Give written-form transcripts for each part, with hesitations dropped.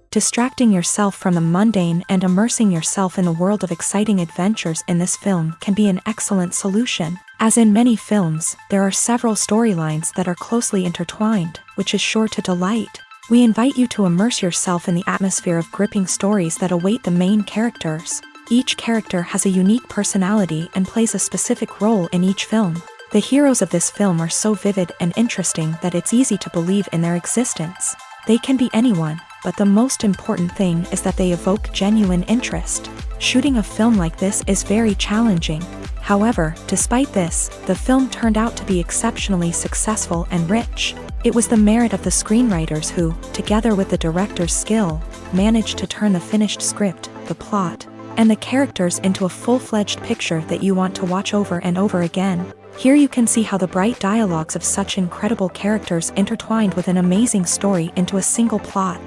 Distracting yourself from the mundane and immersing yourself in the world of exciting adventures in this film can be an excellent solution. As in many films, there are several storylines that are closely intertwined, which is sure to delight. We invite you to immerse yourself in the atmosphere of gripping stories that await the main characters. Each character has a unique personality and plays a specific role in each film. The heroes of this film are so vivid and interesting that it's easy to believe in their existence. They can be anyone, but the most important thing is that they evoke genuine interest. Shooting a film like this is very challenging. However, despite this, the film turned out to be exceptionally successful and rich. It was the merit of the screenwriters who, together with the director's skill, managed to turn the finished script, the plot, and the characters into a full-fledged picture that you want to watch over and over again. Here you can see how the bright dialogues of such incredible characters intertwined with an amazing story into a single plot.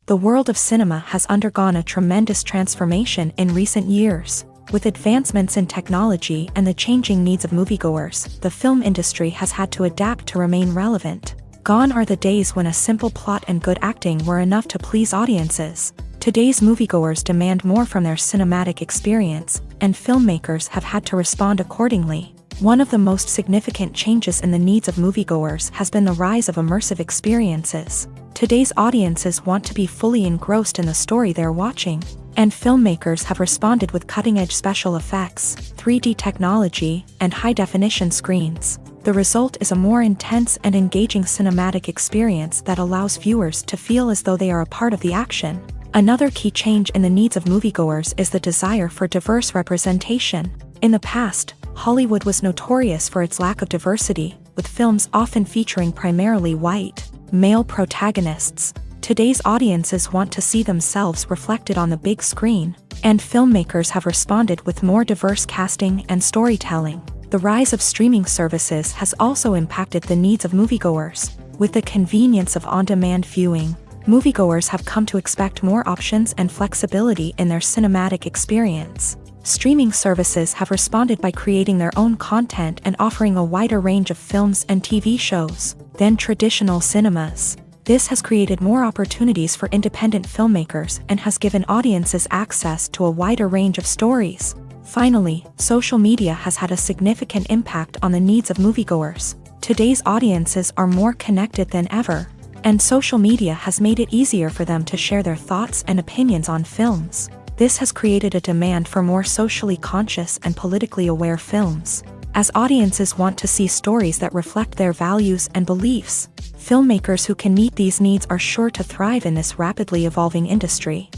The world of cinema has undergone a tremendous transformation in recent years. With advancements in technology and the changing needs of moviegoers, the film industry has had to adapt to remain relevant. Gone are the days when a simple plot and good acting were enough to please audiences. Today's moviegoers demand more from their cinematic experience, and filmmakers have had to respond accordingly. One of the most significant changes in the needs of moviegoers has been the rise of immersive experiences. Today's audiences want to be fully engrossed in the story they're watching, and filmmakers have responded with cutting-edge special effects, 3D technology, and high-definition screens. The result is a more intense and engaging cinematic experience that allows viewers to feel as though they are a part of the action. Another key change in the needs of moviegoers is the desire for diverse representation. In the past, Hollywood was notorious for its lack of diversity, with films often featuring primarily white, male protagonists. Today's audiences want to see themselves reflected on the big screen, and filmmakers have responded with more diverse casting and storytelling. The rise of streaming services has also impacted the needs of moviegoers. With the convenience of on-demand viewing, moviegoers have come to expect more options and flexibility in their cinematic experience. Streaming services have responded by creating their own content and offering a wider range of films and TV shows than traditional cinemas. This has created more opportunities for independent filmmakers and has given audiences access to a wider range of stories. Finally, social media has had a significant impact on the needs of moviegoers. Today's audiences are more connected than ever, and social media has made it easier for them to share their thoughts and opinions on films. This has created a demand for more socially conscious and politically aware films. As audiences want to see stories that reflect their values and beliefs, filmmakers who can meet these needs are sure to thrive in this rapidly evolving industry.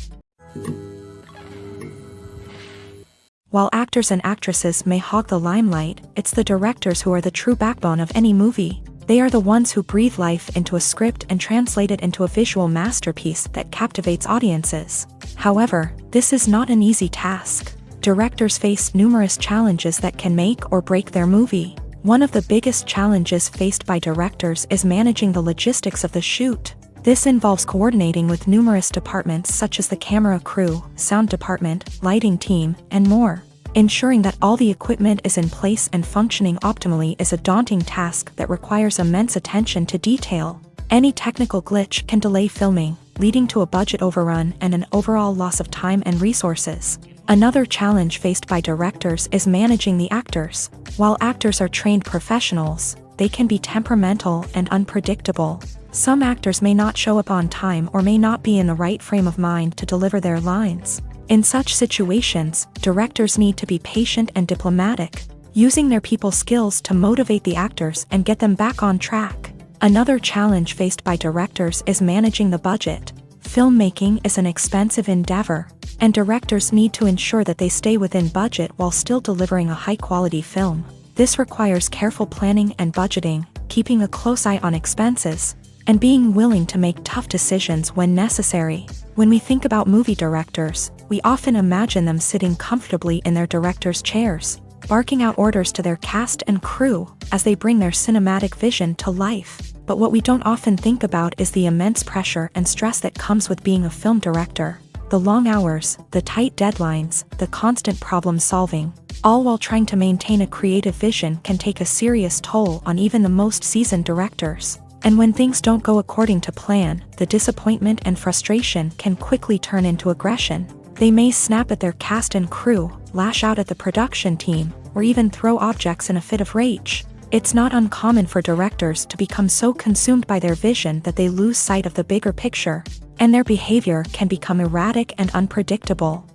While actors and actresses may hog the limelight, it's the directors who are the true backbone of any movie. They are the ones who breathe life into a script and translate it into a visual masterpiece that captivates audiences. However, this is not an easy task. Directors face numerous challenges that can make or break their movie. One of the biggest challenges faced by directors is managing the logistics of the shoot. This involves coordinating with numerous departments such as the camera crew, sound department, lighting team, and more. Ensuring that all the equipment is in place and functioning optimally is a daunting task that requires immense attention to detail. Any technical glitch can delay filming, leading to a budget overrun and an overall loss of time and resources. Another challenge faced by directors is managing the actors. While actors are trained professionals, they can be temperamental and unpredictable. Some actors may not show up on time or may not be in the right frame of mind to deliver their lines. In such situations, directors need to be patient and diplomatic, using their people skills to motivate the actors and get them back on track. Another challenge faced by directors is managing the budget. Filmmaking is an expensive endeavor, and directors need to ensure that they stay within budget while still delivering a high-quality film. This requires careful planning and budgeting, keeping a close eye on expenses, and being willing to make tough decisions when necessary. When we think about movie directors, we often imagine them sitting comfortably in their director's chairs, barking out orders to their cast and crew as they bring their cinematic vision to life. But what we don't often think about is the immense pressure and stress that comes with being a film director. The long hours, the tight deadlines, the constant problem solving, all while trying to maintain a creative vision can take a serious toll on even the most seasoned directors. And when things don't go according to plan, the disappointment and frustration can quickly turn into aggression. They may snap at their cast and crew, lash out at the production team, or even throw objects in a fit of rage. It's not uncommon for directors to become so consumed by their vision that they lose sight of the bigger picture, and their behavior can become erratic and unpredictable.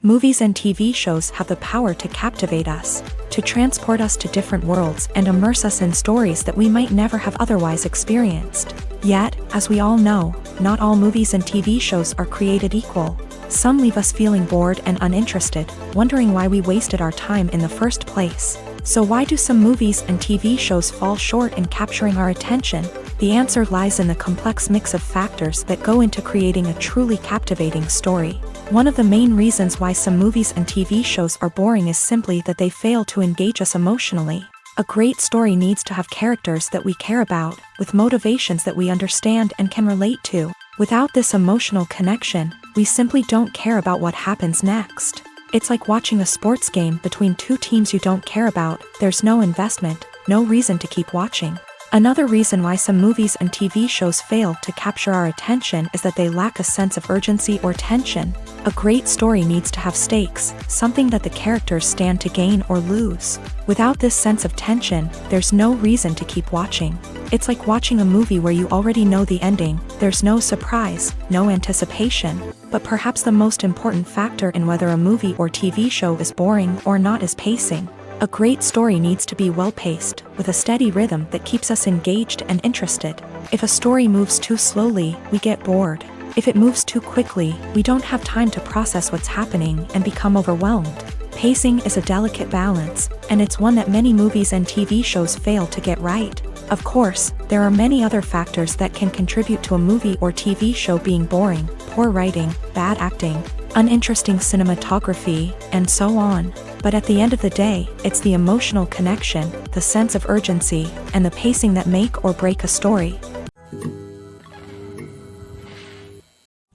Movies and TV shows have the power to captivate us, to transport us to different worlds and immerse us in stories that we might never have otherwise experienced. Yet, as we all know, not all movies and TV shows are created equal. Some leave us feeling bored and uninterested, wondering why we wasted our time in the first place. So why do some movies and TV shows fall short in capturing our attention? The answer lies in the complex mix of factors that go into creating a truly captivating story. One of the main reasons why some movies and TV shows are boring is simply that they fail to engage us emotionally. A great story needs to have characters that we care about, with motivations that we understand and can relate to. Without this emotional connection, we simply don't care about what happens next. It's like watching a sports game between two teams you don't care about. There's no investment, no reason to keep watching. Another reason why some movies and TV shows fail to capture our attention is that they lack a sense of urgency or tension. A great story needs to have stakes, something that the characters stand to gain or lose. Without this sense of tension, there's no reason to keep watching. It's like watching a movie where you already know the ending. There's no surprise, no anticipation. But perhaps the most important factor in whether a movie or TV show is boring or not is pacing. A great story needs to be well-paced, with a steady rhythm that keeps us engaged and interested. If a story moves too slowly, we get bored. If it moves too quickly, we don't have time to process what's happening and become overwhelmed. Pacing is a delicate balance, and it's one that many movies and TV shows fail to get right. Of course, there are many other factors that can contribute to a movie or TV show being boring: poor writing, bad acting, uninteresting cinematography, and so on. But at the end of the day, it's the emotional connection, the sense of urgency, and the pacing that make or break a story.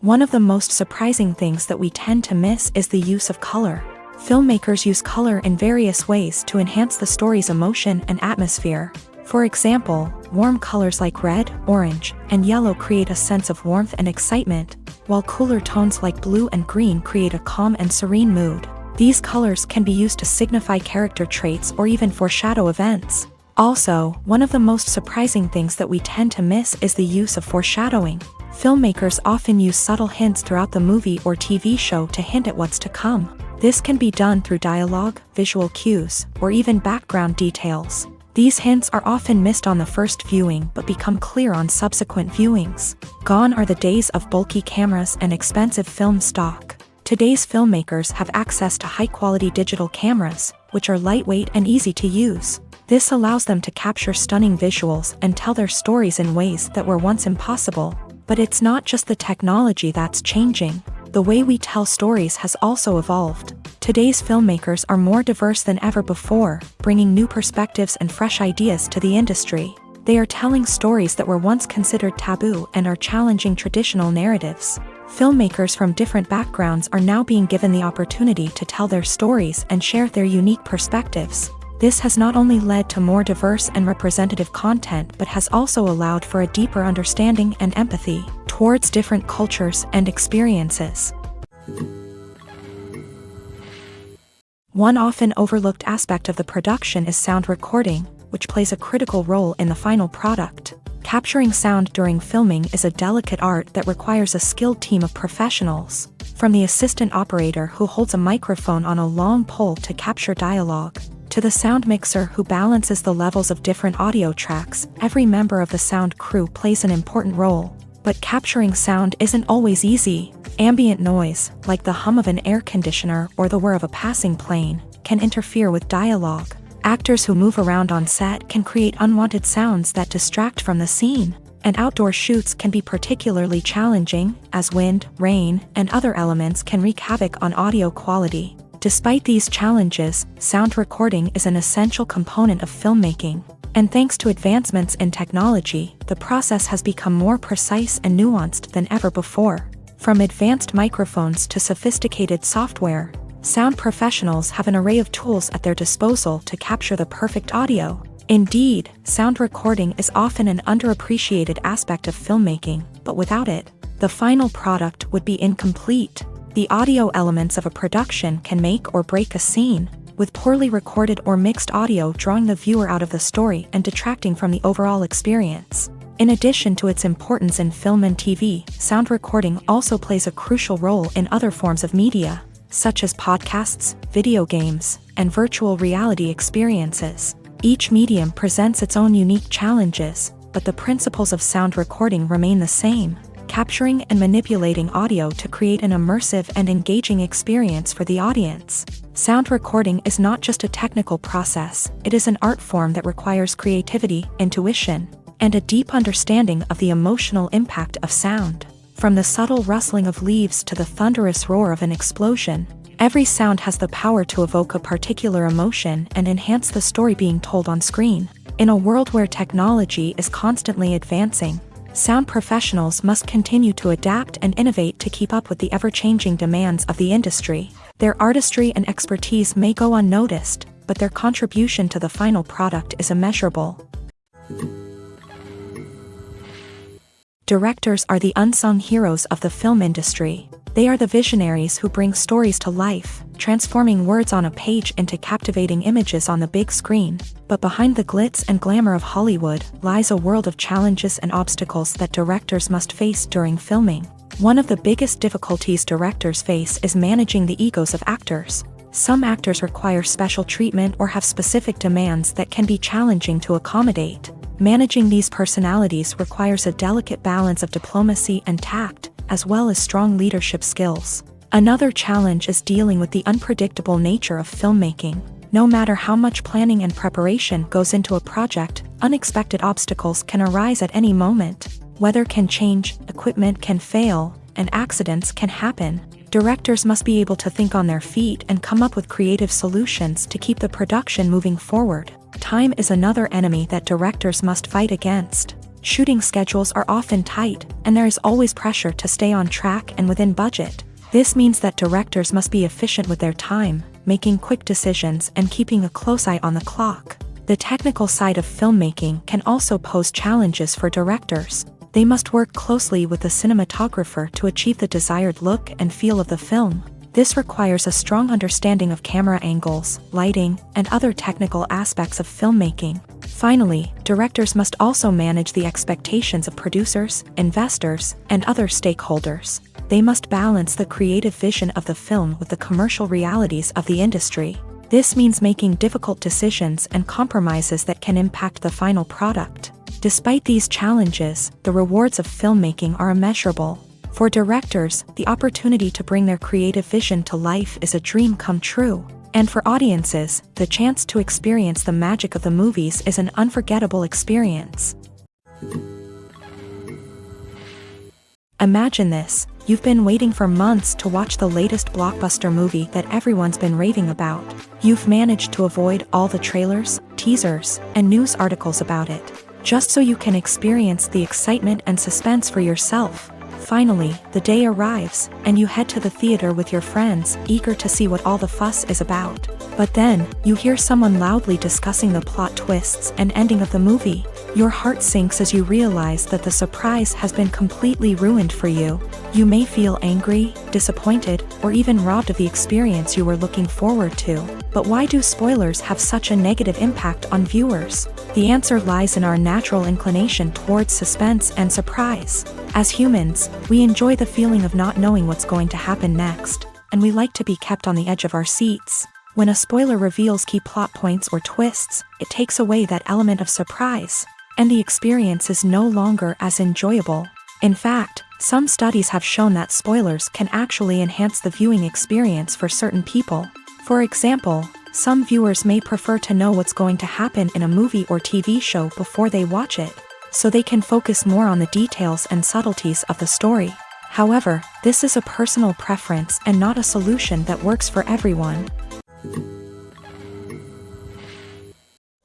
One of the most surprising things that we tend to miss is the use of color. Filmmakers use color in various ways to enhance the story's emotion and atmosphere. For example, warm colors like red, orange, and yellow create a sense of warmth and excitement, while cooler tones like blue and green create a calm and serene mood. These colors can be used to signify character traits or even foreshadow events. Also, one of the most surprising things that we tend to miss is the use of foreshadowing. Filmmakers often use subtle hints throughout the movie or TV show to hint at what's to come. This can be done through dialogue, visual cues, or even background details. These hints are often missed on the first viewing but become clear on subsequent viewings. Gone are the days of bulky cameras and expensive film stock. Today's filmmakers have access to high-quality digital cameras, which are lightweight and easy to use. This allows them to capture stunning visuals and tell their stories in ways that were once impossible. But it's not just the technology that's changing. The way we tell stories has also evolved. Today's filmmakers are more diverse than ever before, bringing new perspectives and fresh ideas to the industry. They are telling stories that were once considered taboo and are challenging traditional narratives. Filmmakers from different backgrounds are now being given the opportunity to tell their stories and share their unique perspectives. This has not only led to more diverse and representative content but has also allowed for a deeper understanding and empathy towards different cultures and experiences. One often overlooked aspect of the production is sound recording, which plays a critical role in the final product. Capturing sound during filming is a delicate art that requires a skilled team of professionals. From the assistant operator who holds a microphone on a long pole to capture dialogue, to the sound mixer who balances the levels of different audio tracks, every member of the sound crew plays an important role. But capturing sound isn't always easy. Ambient noise, like the hum of an air conditioner or the whir of a passing plane, can interfere with dialogue. Actors who move around on set can create unwanted sounds that distract from the scene. And outdoor shoots can be particularly challenging, as wind, rain, and other elements can wreak havoc on audio quality. Despite these challenges, sound recording is an essential component of filmmaking. And thanks to advancements in technology, the process has become more precise and nuanced than ever before. From advanced microphones to sophisticated software, sound professionals have an array of tools at their disposal to capture the perfect audio. Indeed, sound recording is often an underappreciated aspect of filmmaking, but without it, the final product would be incomplete. The audio elements of a production can make or break a scene, with poorly recorded or mixed audio drawing the viewer out of the story and detracting from the overall experience. In addition to its importance in film and TV, sound recording also plays a crucial role in other forms of media, such as podcasts, video games, and virtual reality experiences. Each medium presents its own unique challenges, but the principles of sound recording remain the same, capturing and manipulating audio to create an immersive and engaging experience for the audience. Sound recording is not just a technical process, it is an art form that requires creativity, intuition, and a deep understanding of the emotional impact of sound. From the subtle rustling of leaves to the thunderous roar of an explosion, every sound has the power to evoke a particular emotion and enhance the story being told on screen. In a world where technology is constantly advancing, sound professionals must continue to adapt and innovate to keep up with the ever-changing demands of the industry. Their artistry and expertise may go unnoticed, but their contribution to the final product is immeasurable. Directors are the unsung heroes of the film industry. They are the visionaries who bring stories to life, transforming words on a page into captivating images on the big screen. But behind the glitz and glamour of Hollywood lies a world of challenges and obstacles that directors must face during filming. One of the biggest difficulties directors face is managing the egos of actors. Some actors require special treatment or have specific demands that can be challenging to accommodate. Managing these personalities requires a delicate balance of diplomacy and tact, as well as strong leadership skills. Another challenge is dealing with the unpredictable nature of filmmaking. No matter how much planning and preparation goes into a project, unexpected obstacles can arise at any moment. Weather can change, equipment can fail, and accidents can happen. Directors must be able to think on their feet and come up with creative solutions to keep the production moving forward. Time is another enemy that directors must fight against. Shooting schedules are often tight, and there is always pressure to stay on track and within budget. This means that directors must be efficient with their time, making quick decisions and keeping a close eye on the clock. The technical side of filmmaking can also pose challenges for directors. They must work closely with the cinematographer to achieve the desired look and feel of the film. This requires a strong understanding of camera angles, lighting, and other technical aspects of filmmaking. Finally, directors must also manage the expectations of producers, investors, and other stakeholders. They must balance the creative vision of the film with the commercial realities of the industry. This means making difficult decisions and compromises that can impact the final product. Despite these challenges, the rewards of filmmaking are immeasurable. For directors, the opportunity to bring their creative vision to life is a dream come true. And for audiences, the chance to experience the magic of the movies is an unforgettable experience. Imagine this: you've been waiting for months to watch the latest blockbuster movie that everyone's been raving about. You've managed to avoid all the trailers, teasers, and news articles about it, just so you can experience the excitement and suspense for yourself. Finally, the day arrives, and you head to the theater with your friends, eager to see what all the fuss is about. But then, you hear someone loudly discussing the plot twists and ending of the movie. Your heart sinks as you realize that the surprise has been completely ruined for you. You may feel angry, disappointed, or even robbed of the experience you were looking forward to. But why do spoilers have such a negative impact on viewers? The answer lies in our natural inclination towards suspense and surprise. As humans, we enjoy the feeling of not knowing what's going to happen next, and we like to be kept on the edge of our seats. When a spoiler reveals key plot points or twists, it takes away that element of surprise, and the experience is no longer as enjoyable. In fact, some studies have shown that spoilers can actually enhance the viewing experience for certain people. For example, some viewers may prefer to know what's going to happen in a movie or TV show before they watch it, so they can focus more on the details and subtleties of the story. However, this is a personal preference and not a solution that works for everyone.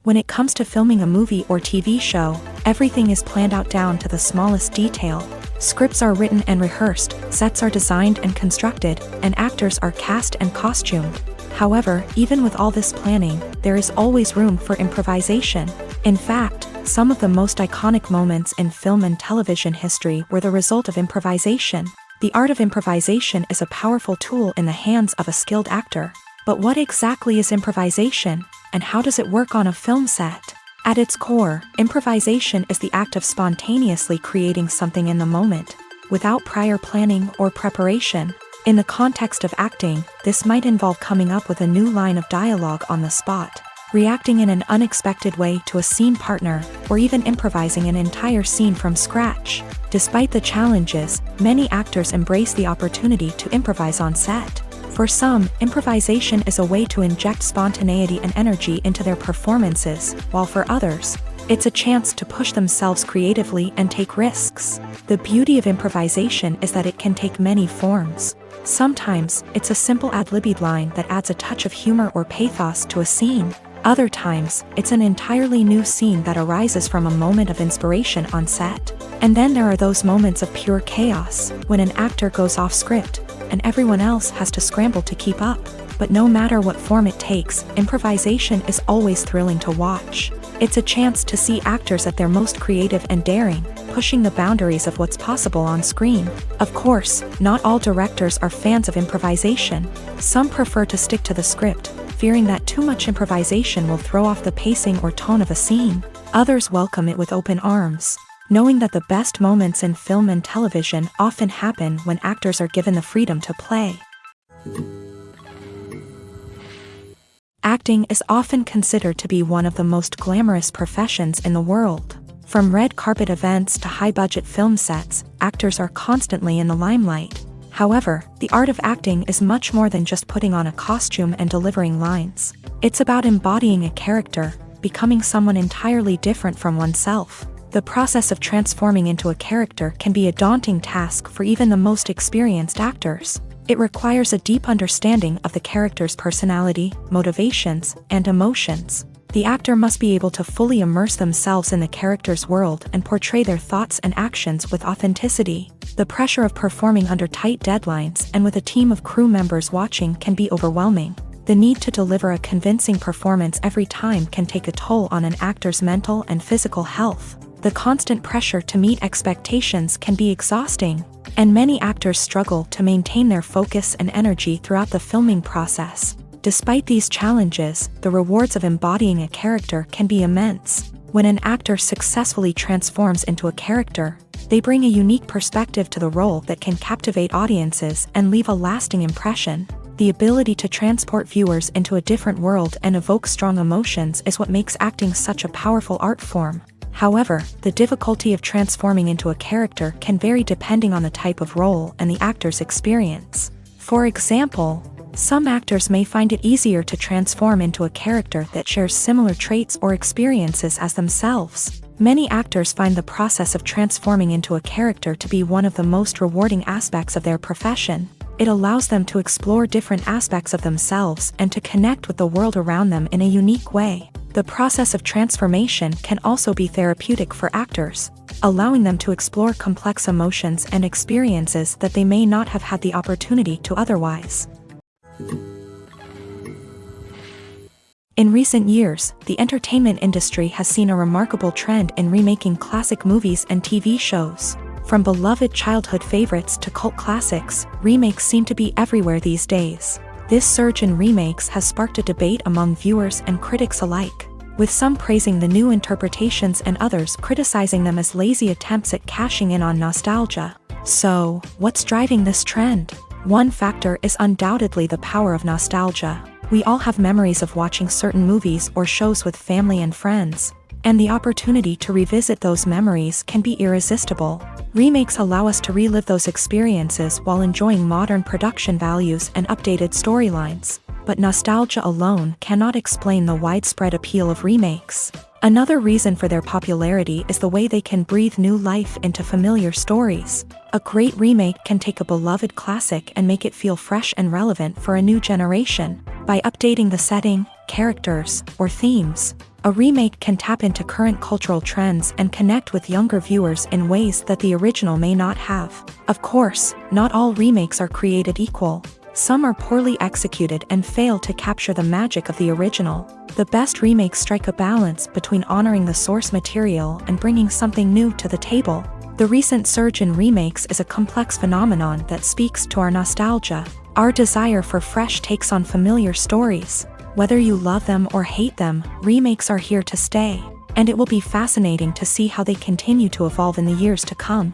When it comes to filming a movie or TV show, everything is planned out down to the smallest detail. Scripts are written and rehearsed, sets are designed and constructed, and actors are cast and costumed. However, even with all this planning, there is always room for improvisation. In fact, some of the most iconic moments in film and television history were the result of improvisation. The art of improvisation is a powerful tool in the hands of a skilled actor. But what exactly is improvisation, and how does it work on a film set? At its core, improvisation is the act of spontaneously creating something in the moment, without prior planning or preparation. In the context of acting, this might involve coming up with a new line of dialogue on the spot, reacting in an unexpected way to a scene partner, or even improvising an entire scene from scratch. Despite the challenges, many actors embrace the opportunity to improvise on set. For some, improvisation is a way to inject spontaneity and energy into their performances, while for others, it's a chance to push themselves creatively and take risks. The beauty of improvisation is that it can take many forms. Sometimes, it's a simple ad-libbed line that adds a touch of humor or pathos to a scene. Other times, it's an entirely new scene that arises from a moment of inspiration on set. And then there are those moments of pure chaos, when an actor goes off script, and everyone else has to scramble to keep up. But no matter what form it takes, improvisation is always thrilling to watch. It's a chance to see actors at their most creative and daring, pushing the boundaries of what's possible on screen. Of course, not all directors are fans of improvisation. Some prefer to stick to the script, fearing that too much improvisation will throw off the pacing or tone of a scene. Others welcome it with open arms, knowing that the best moments in film and television often happen when actors are given the freedom to play. Acting is often considered to be one of the most glamorous professions in the world. From red carpet events to high-budget film sets, actors are constantly in the limelight. However, the art of acting is much more than just putting on a costume and delivering lines. It's about embodying a character, becoming someone entirely different from oneself. The process of transforming into a character can be a daunting task for even the most experienced actors. It requires a deep understanding of the character's personality, motivations, and emotions. The actor must be able to fully immerse themselves in the character's world and portray their thoughts and actions with authenticity. The pressure of performing under tight deadlines and with a team of crew members watching can be overwhelming. The need to deliver a convincing performance every time can take a toll on an actor's mental and physical health. The constant pressure to meet expectations can be exhausting, and many actors struggle to maintain their focus and energy throughout the filming process. Despite these challenges, the rewards of embodying a character can be immense. When an actor successfully transforms into a character, they bring a unique perspective to the role that can captivate audiences and leave a lasting impression. The ability to transport viewers into a different world and evoke strong emotions is what makes acting such a powerful art form. However, the difficulty of transforming into a character can vary depending on the type of role and the actor's experience. For example, some actors may find it easier to transform into a character that shares similar traits or experiences as themselves. Many actors find the process of transforming into a character to be one of the most rewarding aspects of their profession. It allows them to explore different aspects of themselves and to connect with the world around them in a unique way. The process of transformation can also be therapeutic for actors, allowing them to explore complex emotions and experiences that they may not have had the opportunity to otherwise. In recent years, the entertainment industry has seen a remarkable trend in remaking classic movies and TV shows. From beloved childhood favorites to cult classics, remakes seem to be everywhere these days. This surge in remakes has sparked a debate among viewers and critics alike, with some praising the new interpretations and others criticizing them as lazy attempts at cashing in on nostalgia. So, what's driving this trend? One factor is undoubtedly the power of nostalgia. We all have memories of watching certain movies or shows with family and friends, and the opportunity to revisit those memories can be irresistible. Remakes allow us to relive those experiences while enjoying modern production values and updated storylines. But nostalgia alone cannot explain the widespread appeal of remakes. Another reason for their popularity is the way they can breathe new life into familiar stories. A great remake can take a beloved classic and make it feel fresh and relevant for a new generation. By updating the setting, characters, or themes, a remake can tap into current cultural trends and connect with younger viewers in ways that the original may not have. Of course, not all remakes are created equal. Some are poorly executed and fail to capture the magic of the original. The best remakes strike a balance between honoring the source material and bringing something new to the table. The recent surge in remakes is a complex phenomenon that speaks to our nostalgia, our desire for fresh takes on familiar stories. Whether you love them or hate them, remakes are here to stay, and it will be fascinating to see how they continue to evolve in the years to come.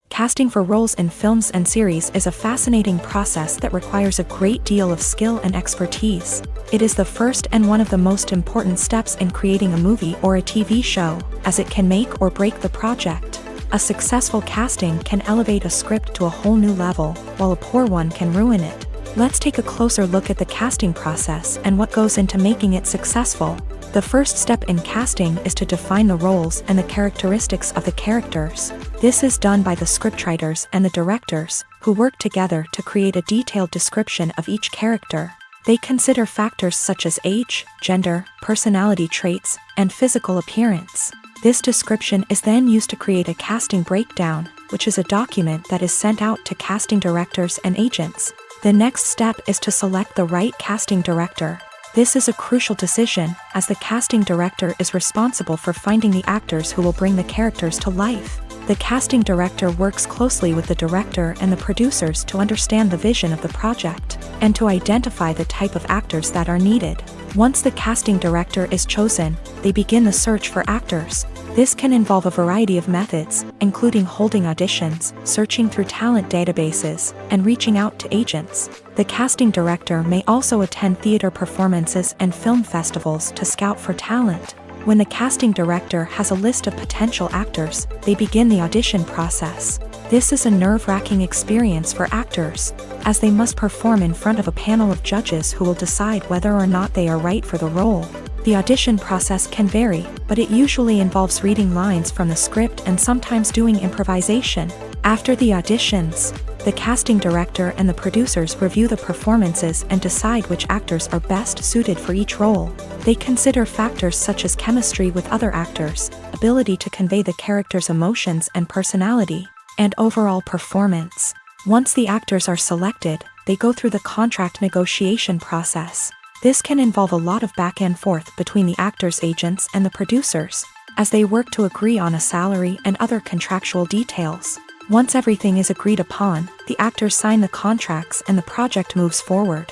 Casting for roles in films and series is a fascinating process that requires a great deal of skill and expertise. It is the first and one of the most important steps in creating a movie or a TV show, as it can make or break the project. A successful casting can elevate a script to a whole new level, while a poor one can ruin it. Let's take a closer look at the casting process and what goes into making it successful. The first step in casting is to define the roles and the characteristics of the characters. This is done by the scriptwriters and the directors, who work together to create a detailed description of each character. They consider factors such as age, gender, personality traits, and physical appearance. This description is then used to create a casting breakdown, which is a document that is sent out to casting directors and agents. The next step is to select the right casting director. This is a crucial decision, as the casting director is responsible for finding the actors who will bring the characters to life. The casting director works closely with the director and the producers to understand the vision of the project, and to identify the type of actors that are needed. Once the casting director is chosen, they begin the search for actors. This can involve a variety of methods, including holding auditions, searching through talent databases, and reaching out to agents. The casting director may also attend theater performances and film festivals to scout for talent. When the casting director has a list of potential actors, they begin the audition process. This is a nerve-wracking experience for actors, as they must perform in front of a panel of judges who will decide whether or not they are right for the role. The audition process can vary, but it usually involves reading lines from the script and sometimes doing improvisation. After the auditions, the casting director and the producers review the performances and decide which actors are best suited for each role. They consider factors such as chemistry with other actors, ability to convey the character's emotions and personality, and overall performance. Once the actors are selected, they go through the contract negotiation process. This can involve a lot of back and forth between the actors' agents and the producers, as they work to agree on a salary and other contractual details. Once everything is agreed upon, the actors sign the contracts and the project moves forward.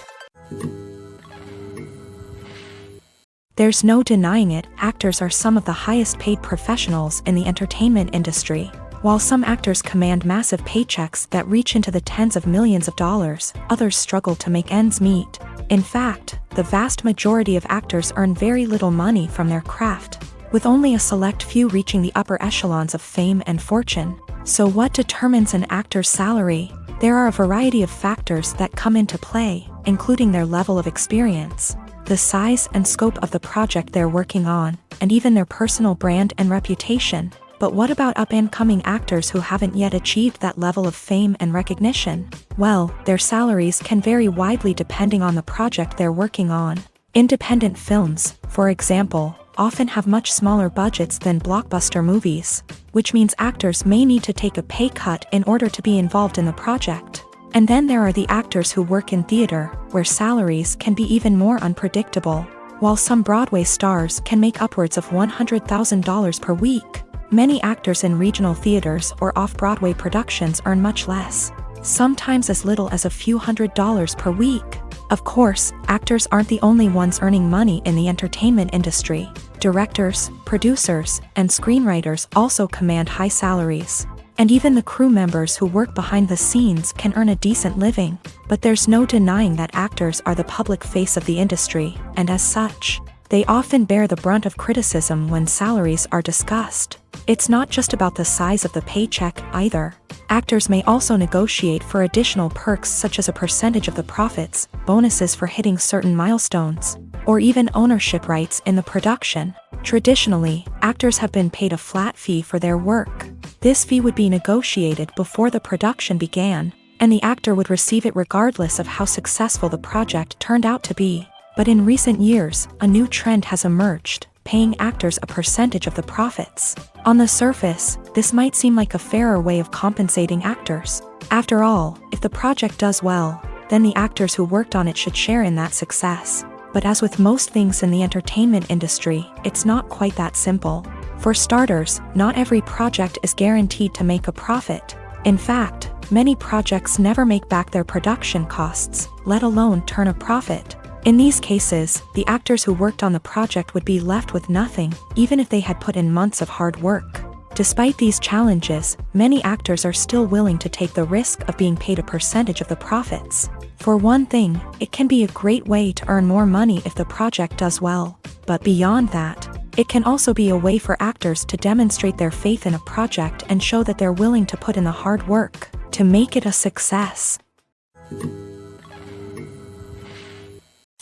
There's no denying it, actors are some of the highest paid professionals in the entertainment industry. While some actors command massive paychecks that reach into the tens of millions of dollars, others struggle to make ends meet. In fact, the vast majority of actors earn very little money from their craft, with only a select few reaching the upper echelons of fame and fortune. So what determines an actor's salary? There are a variety of factors that come into play, including their level of experience, the size and scope of the project they're working on, and even their personal brand and reputation. But what about up-and-coming actors who haven't yet achieved that level of fame and recognition? Well, their salaries can vary widely depending on the project they're working on. Independent films, for example, often have much smaller budgets than blockbuster movies, which means actors may need to take a pay cut in order to be involved in the project. And then there are the actors who work in theater, where salaries can be even more unpredictable. While some Broadway stars can make upwards of $100,000 per week, many actors in regional theaters or off-Broadway productions earn much less, sometimes as little as a few $100s per week. Of course, actors aren't the only ones earning money in the entertainment industry. Directors, producers, and screenwriters also command high salaries. And even the crew members who work behind the scenes can earn a decent living. But there's no denying that actors are the public face of the industry, and as such, they often bear the brunt of criticism when salaries are discussed. It's not just about the size of the paycheck, either. Actors may also negotiate for additional perks such as a percentage of the profits, bonuses for hitting certain milestones, or even ownership rights in the production. Traditionally, actors have been paid a flat fee for their work. This fee would be negotiated before the production began, and the actor would receive it regardless of how successful the project turned out to be. But in recent years, a new trend has emerged, paying actors a percentage of the profits. On the surface, this might seem like a fairer way of compensating actors. After all, if the project does well, then the actors who worked on it should share in that success. But as with most things in the entertainment industry, it's not quite that simple. For starters, not every project is guaranteed to make a profit. In fact, many projects never make back their production costs, let alone turn a profit. In these cases, the actors who worked on the project would be left with nothing, even if they had put in months of hard work. Despite these challenges, many actors are still willing to take the risk of being paid a percentage of the profits. For one thing, it can be a great way to earn more money if the project does well. But beyond that, it can also be a way for actors to demonstrate their faith in a project and show that they're willing to put in the hard work to make it a success.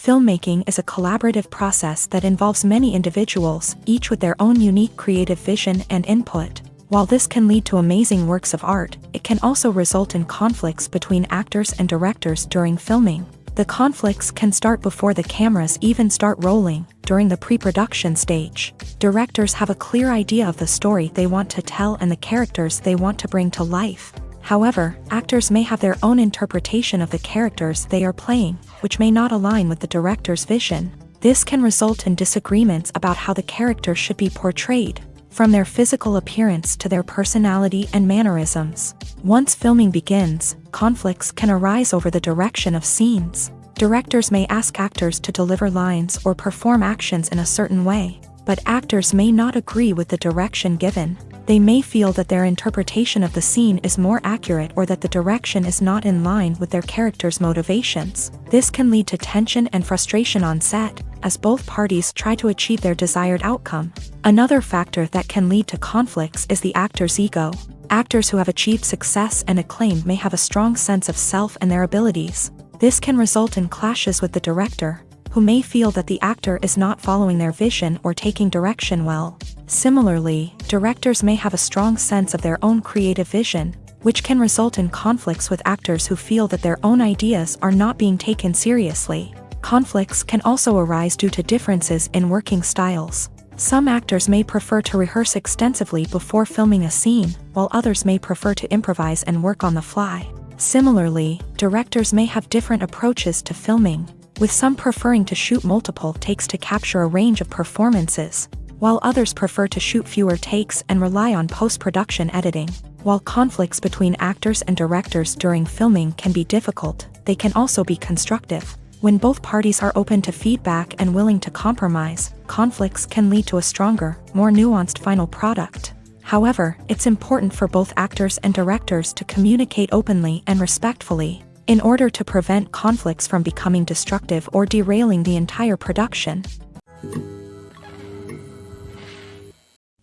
Filmmaking is a collaborative process that involves many individuals, each with their own unique creative vision and input. While this can lead to amazing works of art, it can also result in conflicts between actors and directors during filming. The conflicts can start before the cameras even start rolling, during the pre-production stage. Directors have a clear idea of the story they want to tell and the characters they want to bring to life. However, actors may have their own interpretation of the characters they are playing, which may not align with the director's vision. This can result in disagreements about how the characters should be portrayed, from their physical appearance to their personality and mannerisms. Once filming begins, conflicts can arise over the direction of scenes. Directors may ask actors to deliver lines or perform actions in a certain way, but actors may not agree with the direction given. They may feel that their interpretation of the scene is more accurate or that the direction is not in line with their character's motivations. This can lead to tension and frustration on set, as both parties try to achieve their desired outcome. Another factor that can lead to conflicts is the actor's ego. Actors who have achieved success and acclaim may have a strong sense of self and their abilities. This can result in clashes with the director, who may feel that the actor is not following their vision or taking direction well. Similarly, directors may have a strong sense of their own creative vision, which can result in conflicts with actors who feel that their own ideas are not being taken seriously. Conflicts can also arise due to differences in working styles. Some actors may prefer to rehearse extensively before filming a scene, while others may prefer to improvise and work on the fly. Similarly, directors may have different approaches to filming, with some preferring to shoot multiple takes to capture a range of performances, while others prefer to shoot fewer takes and rely on post-production editing. While conflicts between actors and directors during filming can be difficult, they can also be constructive. When both parties are open to feedback and willing to compromise, conflicts can lead to a stronger, more nuanced final product. However, it's important for both actors and directors to communicate openly and respectfully, in order to prevent conflicts from becoming destructive or derailing the entire production.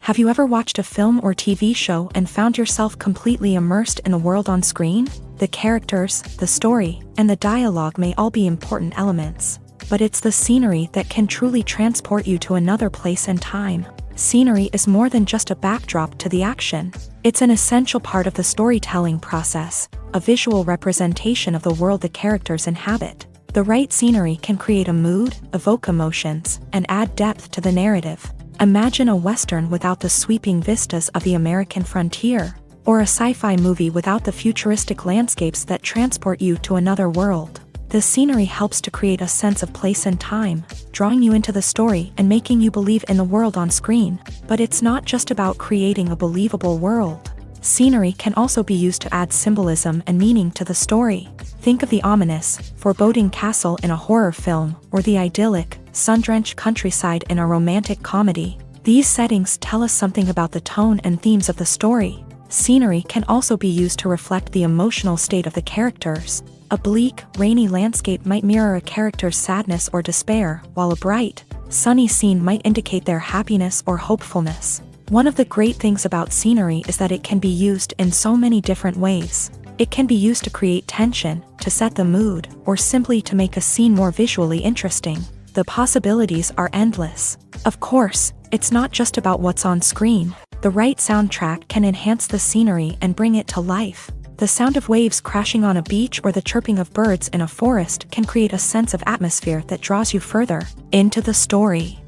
Have you ever watched a film or TV show and found yourself completely immersed in the world on screen? The characters, the story, and the dialogue may all be important elements, but it's the scenery that can truly transport you to another place and time. Scenery is more than just a backdrop to the action. It's an essential part of the storytelling process, a visual representation of the world the characters inhabit. The right scenery can create a mood, evoke emotions, and add depth to the narrative. Imagine a Western without the sweeping vistas of the American frontier, or a sci-fi movie without the futuristic landscapes that transport you to another world. The scenery helps to create a sense of place and time, drawing you into the story and making you believe in the world on screen. But it's not just about creating a believable world. Scenery can also be used to add symbolism and meaning to the story. Think of the ominous, foreboding castle in a horror film, or the idyllic, sun-drenched countryside in a romantic comedy. These settings tell us something about the tone and themes of the story. Scenery can also be used to reflect the emotional state of the characters. A bleak, rainy landscape might mirror a character's sadness or despair, while a bright, sunny scene might indicate their happiness or hopefulness. One of the great things about scenery is that it can be used in so many different ways. It can be used to create tension, to set the mood, or simply to make a scene more visually interesting. The possibilities are endless. Of course, it's not just about what's on screen. The right soundtrack can enhance the scenery and bring it to life. The sound of waves crashing on a beach or the chirping of birds in a forest can create a sense of atmosphere that draws you further into the story.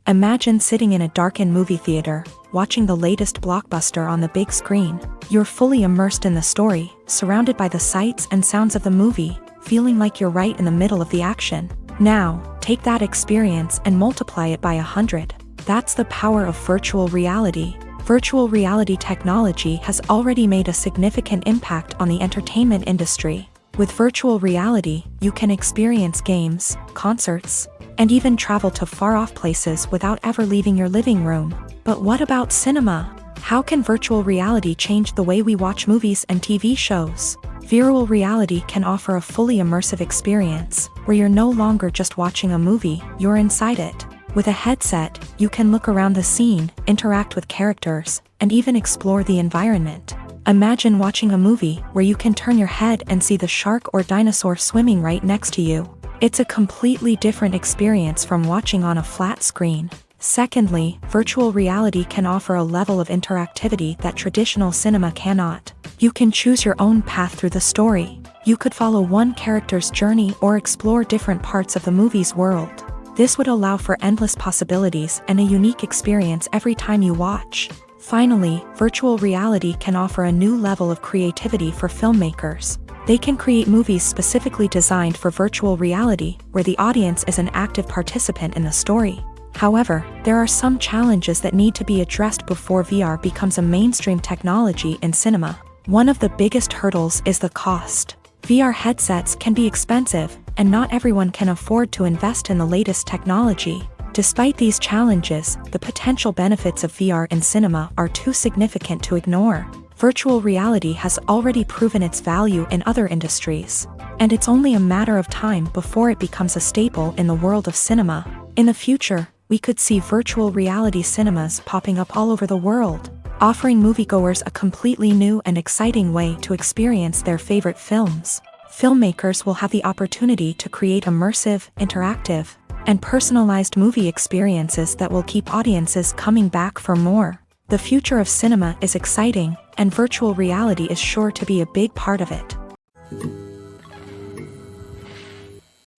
Imagine sitting in a darkened movie theater, watching the latest blockbuster on the big screen. You're fully immersed in the story, surrounded by the sights and sounds of the movie, feeling like you're right in the middle of the action. Now, take that experience and multiply it by 100. That's the power of virtual reality. Virtual reality technology has already made a significant impact on the entertainment industry. With virtual reality, you can experience games, concerts, and even travel to far-off places without ever leaving your living room. But what about cinema? How can virtual reality change the way we watch movies and TV shows? Virtual reality can offer a fully immersive experience, where you're no longer just watching a movie, you're inside it. With a headset, you can look around the scene, interact with characters, and even explore the environment. Imagine watching a movie where you can turn your head and see the shark or dinosaur swimming right next to you. It's a completely different experience from watching on a flat screen. Secondly, virtual reality can offer a level of interactivity that traditional cinema cannot. You can choose your own path through the story. You could follow one character's journey or explore different parts of the movie's world. This would allow for endless possibilities and a unique experience every time you watch. Finally, virtual reality can offer a new level of creativity for filmmakers. They can create movies specifically designed for virtual reality, where the audience is an active participant in the story. However, there are some challenges that need to be addressed before VR becomes a mainstream technology in cinema. One of the biggest hurdles is the cost. VR headsets can be expensive, and not everyone can afford to invest in the latest technology. Despite these challenges, the potential benefits of VR in cinema are too significant to ignore. Virtual reality has already proven its value in other industries, and it's only a matter of time before it becomes a staple in the world of cinema. In the future, we could see virtual reality cinemas popping up all over the world, offering moviegoers a completely new and exciting way to experience their favorite films. Filmmakers will have the opportunity to create immersive, interactive, and personalized movie experiences that will keep audiences coming back for more. The future of cinema is exciting, and virtual reality is sure to be a big part of it.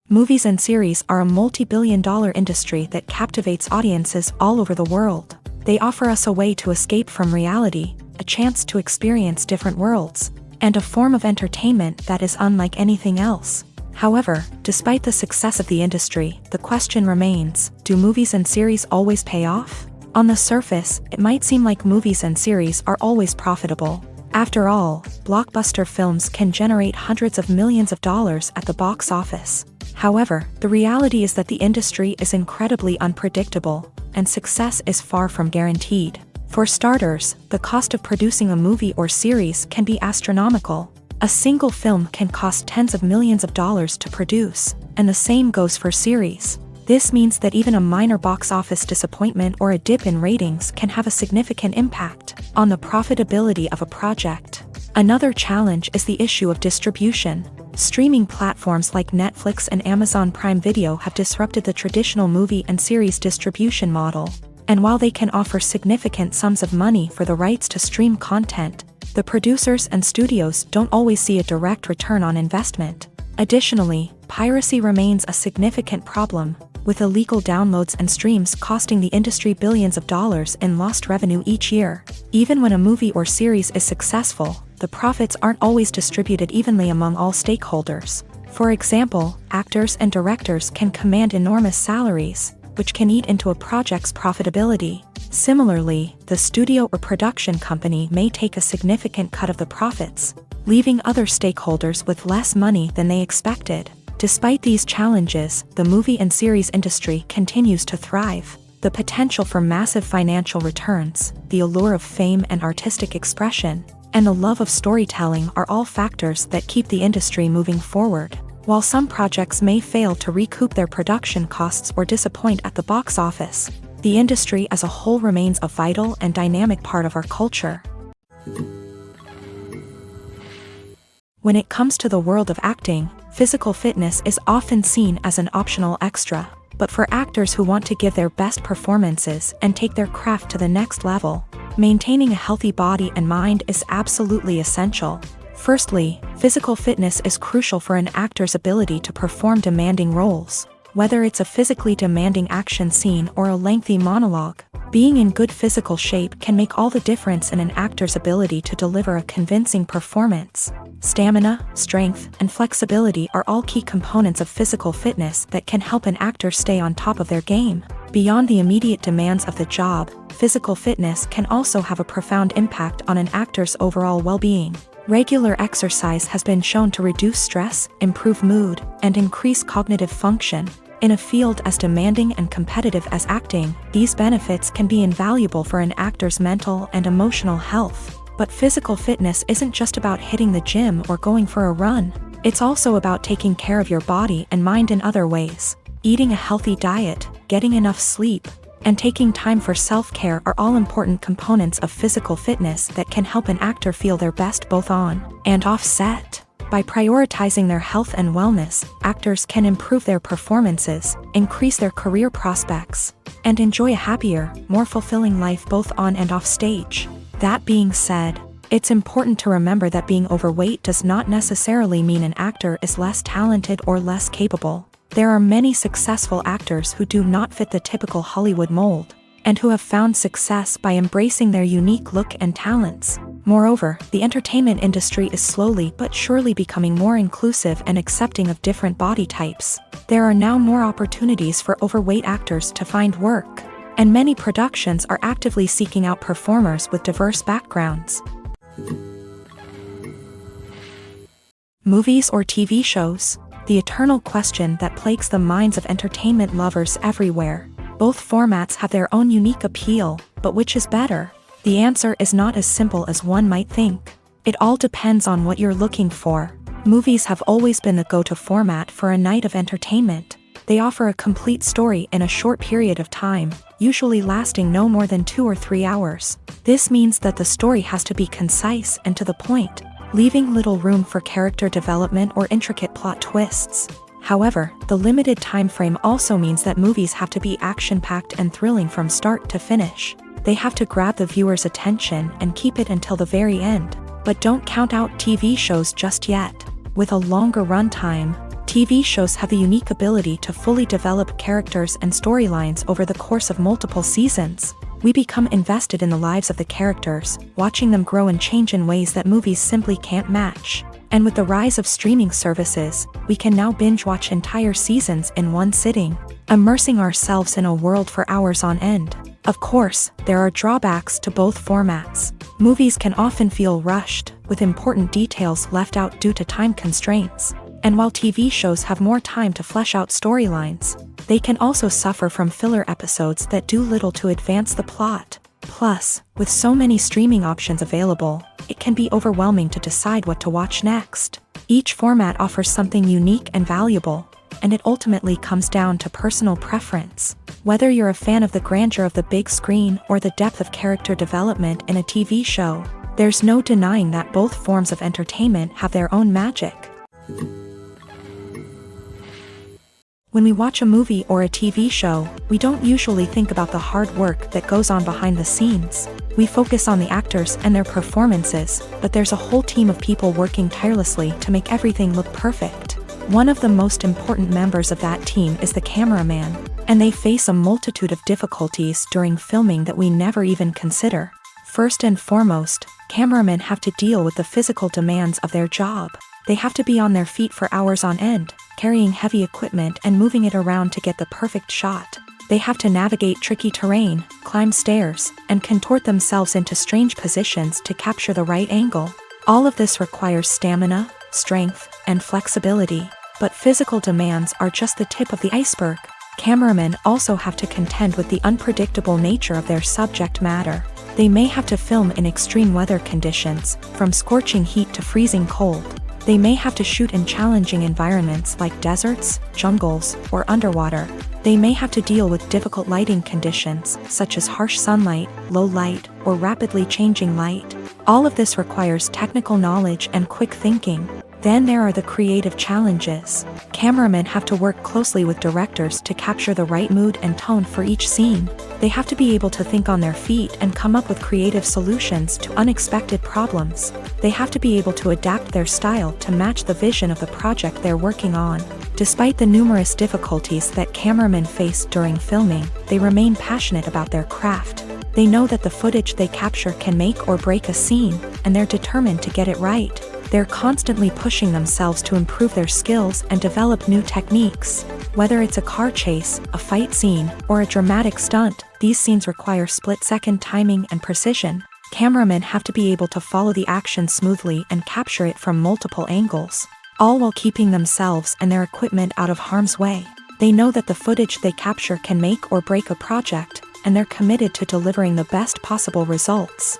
Movies and series are a multi-billion-dollar industry that captivates audiences all over the world. They offer us a way to escape from reality, a chance to experience different worlds, and a form of entertainment that is unlike anything else. However, despite the success of the industry, the question remains, do movies and series always pay off? On the surface, it might seem like movies and series are always profitable. After all, blockbuster films can generate hundreds of millions of dollars at the box office. However, the reality is that the industry is incredibly unpredictable, and success is far from guaranteed. For starters, the cost of producing a movie or series can be astronomical. A single film can cost tens of millions of dollars to produce, and the same goes for series. This means that even a minor box office disappointment or a dip in ratings can have a significant impact on the profitability of a project. Another challenge is the issue of distribution. Streaming platforms like Netflix and Amazon Prime Video have disrupted the traditional movie and series distribution model. And while they can offer significant sums of money for the rights to stream content, the producers and studios don't always see a direct return on investment. Additionally, piracy remains a significant problem, with illegal downloads and streams costing the industry billions of dollars in lost revenue each year. Even when a movie or series is successful, the profits aren't always distributed evenly among all stakeholders. For example, actors and directors can command enormous salaries, which can eat into a project's profitability. Similarly, the studio or production company may take a significant cut of the profits, leaving other stakeholders with less money than they expected. Despite these challenges, the movie and series industry continues to thrive. The potential for massive financial returns, the allure of fame and artistic expression, and the love of storytelling are all factors that keep the industry moving forward. While some projects may fail to recoup their production costs or disappoint at the box office, the industry as a whole remains a vital and dynamic part of our culture. When it comes to the world of acting, physical fitness is often seen as an optional extra. But for actors who want to give their best performances and take their craft to the next level, maintaining a healthy body and mind is absolutely essential. Firstly, physical fitness is crucial for an actor's ability to perform demanding roles. Whether it's a physically demanding action scene or a lengthy monologue, being in good physical shape can make all the difference in an actor's ability to deliver a convincing performance. Stamina, strength, and flexibility are all key components of physical fitness that can help an actor stay on top of their game. Beyond the immediate demands of the job, physical fitness can also have a profound impact on an actor's overall well-being. Regular exercise has been shown to reduce stress, improve mood, and increase cognitive function. In a field as demanding and competitive as acting, these benefits can be invaluable for an actor's mental and emotional health. But physical fitness isn't just about hitting the gym or going for a run. It's also about taking care of your body and mind in other ways. Eating a healthy diet, getting enough sleep, and taking time for self-care are all important components of physical fitness that can help an actor feel their best both on and off set. By prioritizing their health and wellness, actors can improve their performances, increase their career prospects, and enjoy a happier, more fulfilling life both on and off stage. That being said, it's important to remember that being overweight does not necessarily mean an actor is less talented or less capable. There are many successful actors who do not fit the typical Hollywood mold, and who have found success by embracing their unique look and talents. Moreover, the entertainment industry is slowly but surely becoming more inclusive and accepting of different body types. There are now more opportunities for overweight actors to find work, and many productions are actively seeking out performers with diverse backgrounds. Movies or TV shows? The eternal question that plagues the minds of entertainment lovers everywhere. Both formats have their own unique appeal, but which is better? The answer is not as simple as one might think. It all depends on what you're looking for. Movies have always been the go-to format for a night of entertainment. They offer a complete story in a short period of time, usually lasting no more than 2 or 3 hours. This means that the story has to be concise and to the point, leaving little room for character development or intricate plot twists. However, the limited time frame also means that movies have to be action-packed and thrilling from start to finish. They have to grab the viewer's attention and keep it until the very end. But don't count out TV shows just yet. With a longer runtime, TV shows have the unique ability to fully develop characters and storylines over the course of multiple seasons. We become invested in the lives of the characters, watching them grow and change in ways that movies simply can't match. And with the rise of streaming services, we can now binge-watch entire seasons in one sitting, immersing ourselves in a world for hours on end. Of course, there are drawbacks to both formats. Movies can often feel rushed, with important details left out due to time constraints. And while TV shows have more time to flesh out storylines, they can also suffer from filler episodes that do little to advance the plot. Plus, with so many streaming options available, it can be overwhelming to decide what to watch next. Each format offers something unique and valuable, and it ultimately comes down to personal preference. Whether you're a fan of the grandeur of the big screen or the depth of character development in a TV show, there's no denying that both forms of entertainment have their own magic. When we watch a movie or a TV show, we don't usually think about the hard work that goes on behind the scenes. We focus on the actors and their performances, but there's a whole team of people working tirelessly to make everything look perfect. One of the most important members of that team is the cameraman, and they face a multitude of difficulties during filming that we never even consider. First and foremost, cameramen have to deal with the physical demands of their job. They have to be on their feet for hours on end, carrying heavy equipment and moving it around to get the perfect shot. They have to navigate tricky terrain, climb stairs, and contort themselves into strange positions to capture the right angle. All of this requires stamina, strength, and flexibility. But physical demands are just the tip of the iceberg. Cameramen also have to contend with the unpredictable nature of their subject matter. They may have to film in extreme weather conditions, from scorching heat to freezing cold. They may have to shoot in challenging environments like deserts, jungles, or underwater. They may have to deal with difficult lighting conditions, such as harsh sunlight, low light, or rapidly changing light. All of this requires technical knowledge and quick thinking. Then there are the creative challenges. Cameramen have to work closely with directors to capture the right mood and tone for each scene. They have to be able to think on their feet and come up with creative solutions to unexpected problems. They have to be able to adapt their style to match the vision of the project they're working on. Despite the numerous difficulties that cameramen face during filming, they remain passionate about their craft. They know that the footage they capture can make or break a scene, and they're determined to get it right. They're constantly pushing themselves to improve their skills and develop new techniques. Whether it's a car chase, a fight scene, or a dramatic stunt, these scenes require split-second timing and precision. Cameramen have to be able to follow the action smoothly and capture it from multiple angles, all while keeping themselves and their equipment out of harm's way. They know that the footage they capture can make or break a project, and they're committed to delivering the best possible results.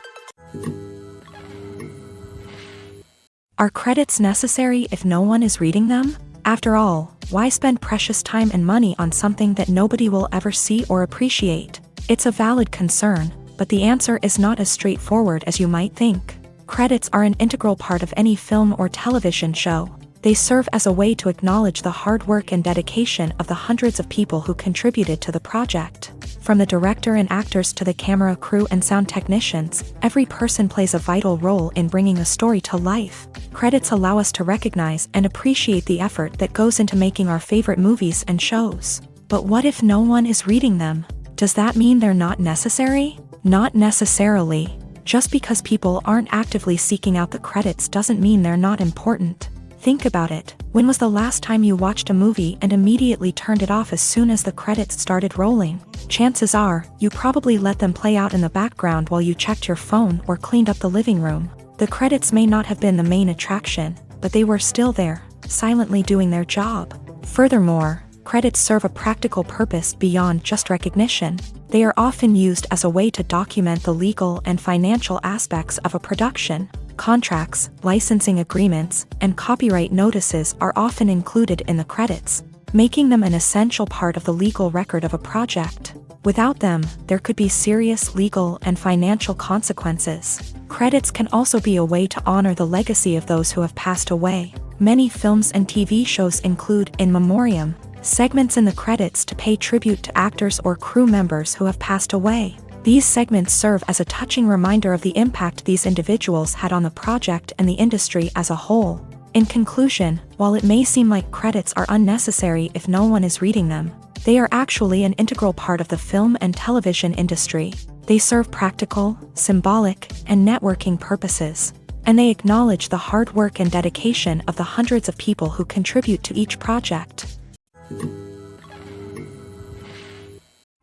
Are credits necessary if no one is reading them? After all, why spend precious time and money on something that nobody will ever see or appreciate? It's a valid concern, but the answer is not as straightforward as you might think. Credits are an integral part of any film or television show. They serve as a way to acknowledge the hard work and dedication of the hundreds of people who contributed to the project. From the director and actors to the camera crew and sound technicians, every person plays a vital role in bringing a story to life. Credits allow us to recognize and appreciate the effort that goes into making our favorite movies and shows. But what if no one is reading them? Does that mean they're not necessary? Not necessarily. Just because people aren't actively seeking out the credits doesn't mean they're not important. Think about it. When was the last time you watched a movie and immediately turned it off as soon as the credits started rolling? Chances are, you probably let them play out in the background while you checked your phone or cleaned up the living room. The credits may not have been the main attraction, but they were still there, silently doing their job. Furthermore, credits serve a practical purpose beyond just recognition. They are often used as a way to document the legal and financial aspects of a production. Contracts, licensing agreements, and copyright notices are often included in the credits, making them an essential part of the legal record of a project. Without them, there could be serious legal and financial consequences. Credits can also be a way to honor the legacy of those who have passed away. Many films and TV shows include in memoriam segments in the credits to pay tribute to actors or crew members who have passed away. These segments serve as a touching reminder of the impact these individuals had on the project and the industry as a whole. In conclusion, while it may seem like credits are unnecessary if no one is reading them, they are actually an integral part of the film and television industry. They serve practical, symbolic, and networking purposes, and they acknowledge the hard work and dedication of the hundreds of people who contribute to each project.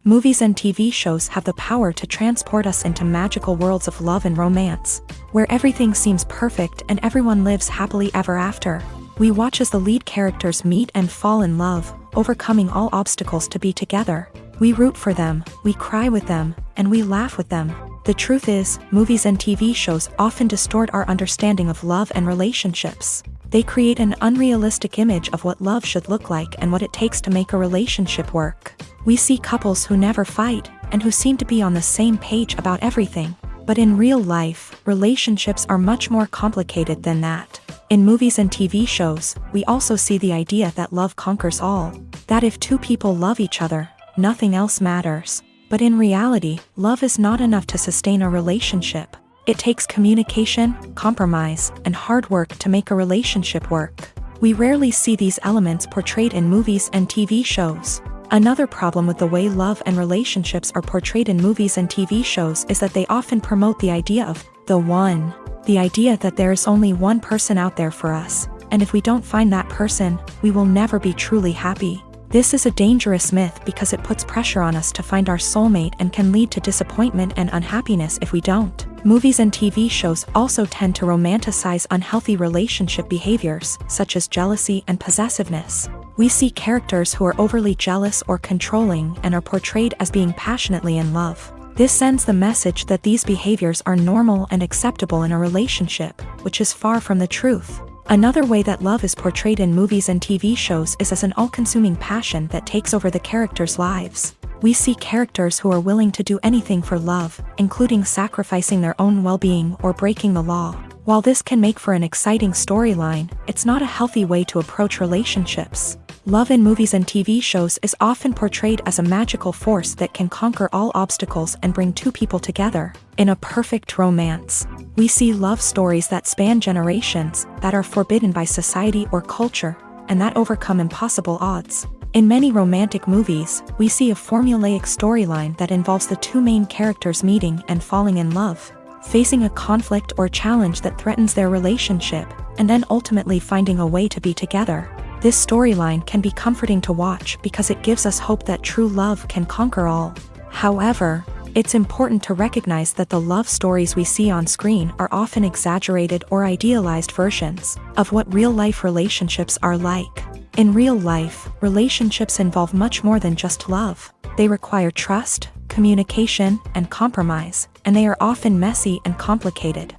Movies and TV shows have the power to transport us into magical worlds of love and romance, where everything seems perfect and everyone lives happily ever after. We watch as the lead characters meet and fall in love, overcoming all obstacles to be together. We root for them, we cry with them, and we laugh with them. The truth is, movies and TV shows often distort our understanding of love and relationships. They create an unrealistic image of what love should look like and what it takes to make a relationship work. We see couples who never fight, and who seem to be on the same page about everything. But in real life, relationships are much more complicated than that. In movies and TV shows, we also see the idea that love conquers all. That if two people love each other, nothing else matters. But in reality, love is not enough to sustain a relationship. It takes communication, compromise, and hard work to make a relationship work. We rarely see these elements portrayed in movies and TV shows. Another problem with the way love and relationships are portrayed in movies and TV shows is that they often promote the idea of the one. The idea that there is only one person out there for us, and if we don't find that person, we will never be truly happy. This is a dangerous myth because it puts pressure on us to find our soulmate and can lead to disappointment and unhappiness if we don't. Movies and TV shows also tend to romanticize unhealthy relationship behaviors, such as jealousy and possessiveness. We see characters who are overly jealous or controlling and are portrayed as being passionately in love. This sends the message that these behaviors are normal and acceptable in a relationship, which is far from the truth. Another way that love is portrayed in movies and TV shows is as an all-consuming passion that takes over the characters' lives. We see characters who are willing to do anything for love, including sacrificing their own well-being or breaking the law. While this can make for an exciting storyline, it's not a healthy way to approach relationships. Love in movies and TV shows is often portrayed as a magical force that can conquer all obstacles and bring two people together. In a perfect romance, we see love stories that span generations, that are forbidden by society or culture. and that overcome impossible odds. In many romantic movies, we see a formulaic storyline that involves the two main characters meeting and falling in love, facing a conflict or challenge that threatens their relationship, and then ultimately finding a way to be together. This storyline can be comforting to watch because it gives us hope that true love can conquer all. However, it's important to recognize that the love stories we see on screen are often exaggerated or idealized versions of what real-life relationships are like. In real life, relationships involve much more than just love. They require trust, communication, and compromise, and they are often messy and complicated.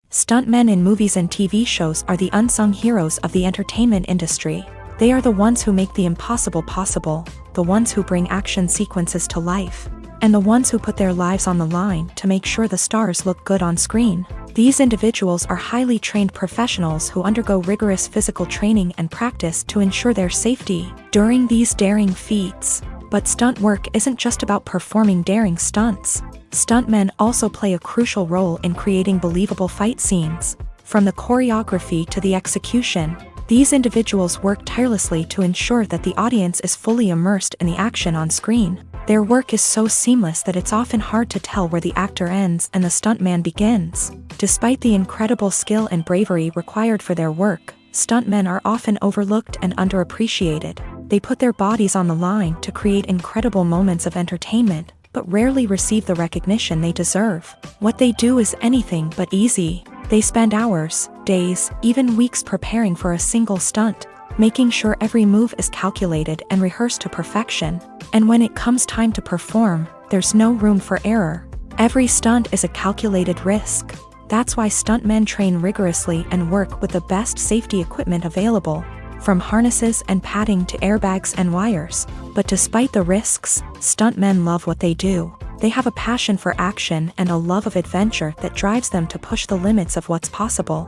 Stuntmen in movies and TV shows are the unsung heroes of the entertainment industry. They are the ones who make the impossible possible, the ones who bring action sequences to life, and the ones who put their lives on the line to make sure the stars look good on screen. These individuals are highly trained professionals who undergo rigorous physical training and practice to ensure their safety during these daring feats. But stunt work isn't just about performing daring stunts. Stuntmen also play a crucial role in creating believable fight scenes. From the choreography to the execution, these individuals work tirelessly to ensure that the audience is fully immersed in the action on screen. Their work is so seamless that it's often hard to tell where the actor ends and the stuntman begins. Despite the incredible skill and bravery required for their work, stuntmen are often overlooked and underappreciated. They put their bodies on the line to create incredible moments of entertainment, but rarely receive the recognition they deserve. What they do is anything but easy. They spend hours, days, even weeks preparing for a single stunt, making sure every move is calculated and rehearsed to perfection. And when it comes time to perform, there's no room for error. Every stunt is a calculated risk. That's why stuntmen train rigorously and work with the best safety equipment available, from harnesses and padding to airbags and wires. But despite the risks, stuntmen love what they do. They have a passion for action and a love of adventure that drives them to push the limits of what's possible.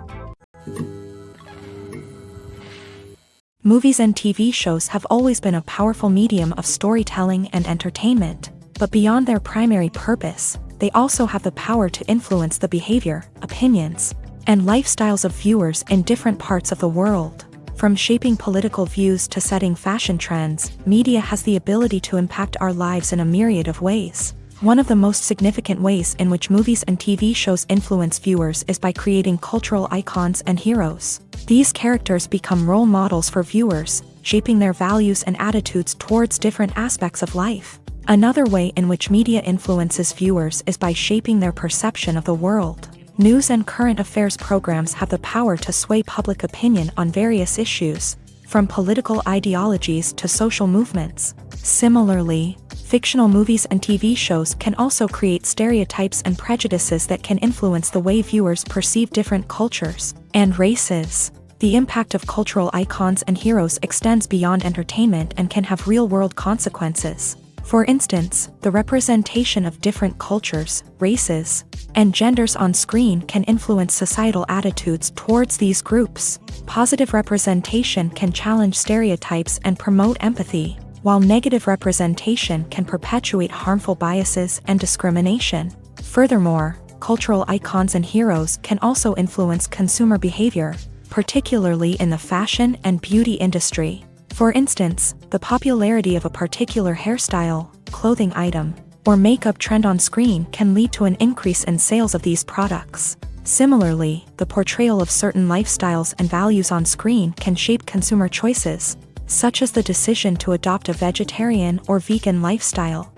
Movies and TV shows have always been a powerful medium of storytelling and entertainment, but beyond their primary purpose, they also have the power to influence the behavior, opinions, and lifestyles of viewers in different parts of the world. From shaping political views to setting fashion trends, media has the ability to impact our lives in a myriad of ways. One of the most significant ways in which movies and TV shows influence viewers is by creating cultural icons and heroes. These characters become role models for viewers, shaping their values and attitudes towards different aspects of life. Another way in which media influences viewers is by shaping their perception of the world. News and current affairs programs have the power to sway public opinion on various issues, from political ideologies to social movements. Similarly, fictional movies and TV shows can also create stereotypes and prejudices that can influence the way viewers perceive different cultures and races. The impact of cultural icons and heroes extends beyond entertainment and can have real-world consequences. For instance, the representation of different cultures, races, and genders on screen can influence societal attitudes towards these groups. Positive representation can challenge stereotypes and promote empathy, while negative representation can perpetuate harmful biases and discrimination. Furthermore, cultural icons and heroes can also influence consumer behavior, particularly in the fashion and beauty industry. For instance, the popularity of a particular hairstyle, clothing item, or makeup trend on screen can lead to an increase in sales of these products. Similarly, the portrayal of certain lifestyles and values on screen can shape consumer choices, such as the decision to adopt a vegetarian or vegan lifestyle.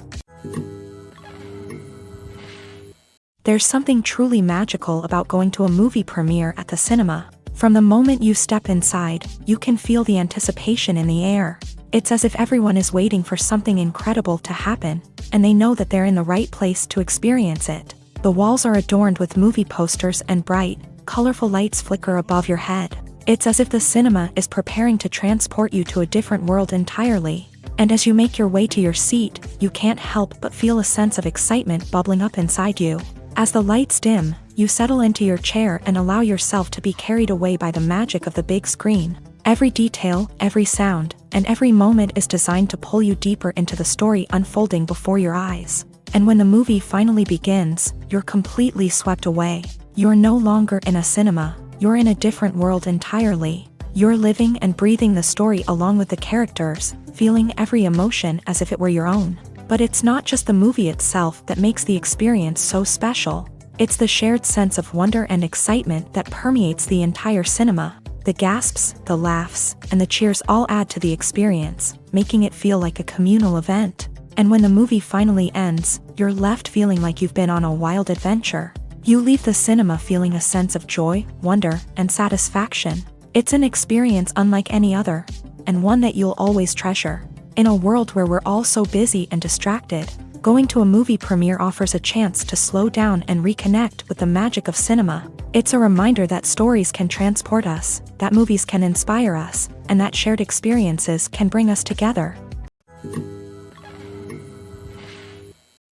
There's something truly magical about going to a movie premiere at the cinema. From the moment you step inside, you can feel the anticipation in the air. It's as if everyone is waiting for something incredible to happen, and they know that they're in the right place to experience it. The walls are adorned with movie posters and bright, colorful lights flicker above your head. It's as if the cinema is preparing to transport you to a different world entirely. And as you make your way to your seat, you can't help but feel a sense of excitement bubbling up inside you. As the lights dim, you settle into your chair and allow yourself to be carried away by the magic of the big screen. Every detail, every sound, and every moment is designed to pull you deeper into the story unfolding before your eyes. And when the movie finally begins, you're completely swept away. You're no longer in a cinema. you're in a different world entirely. You're living and breathing the story along with the characters, feeling every emotion as if it were your own. But it's not just the movie itself that makes the experience so special. It's the shared sense of wonder and excitement that permeates the entire cinema. The gasps, the laughs, and the cheers all add to the experience, making it feel like a communal event. And when the movie finally ends, you're left feeling like you've been on a wild adventure. You leave the cinema feeling a sense of joy, wonder, and satisfaction. It's an experience unlike any other, and one that you'll always treasure. In a world where we're all so busy and distracted, going to a movie premiere offers a chance to slow down and reconnect with the magic of cinema. It's a reminder that stories can transport us, that movies can inspire us, and that shared experiences can bring us together.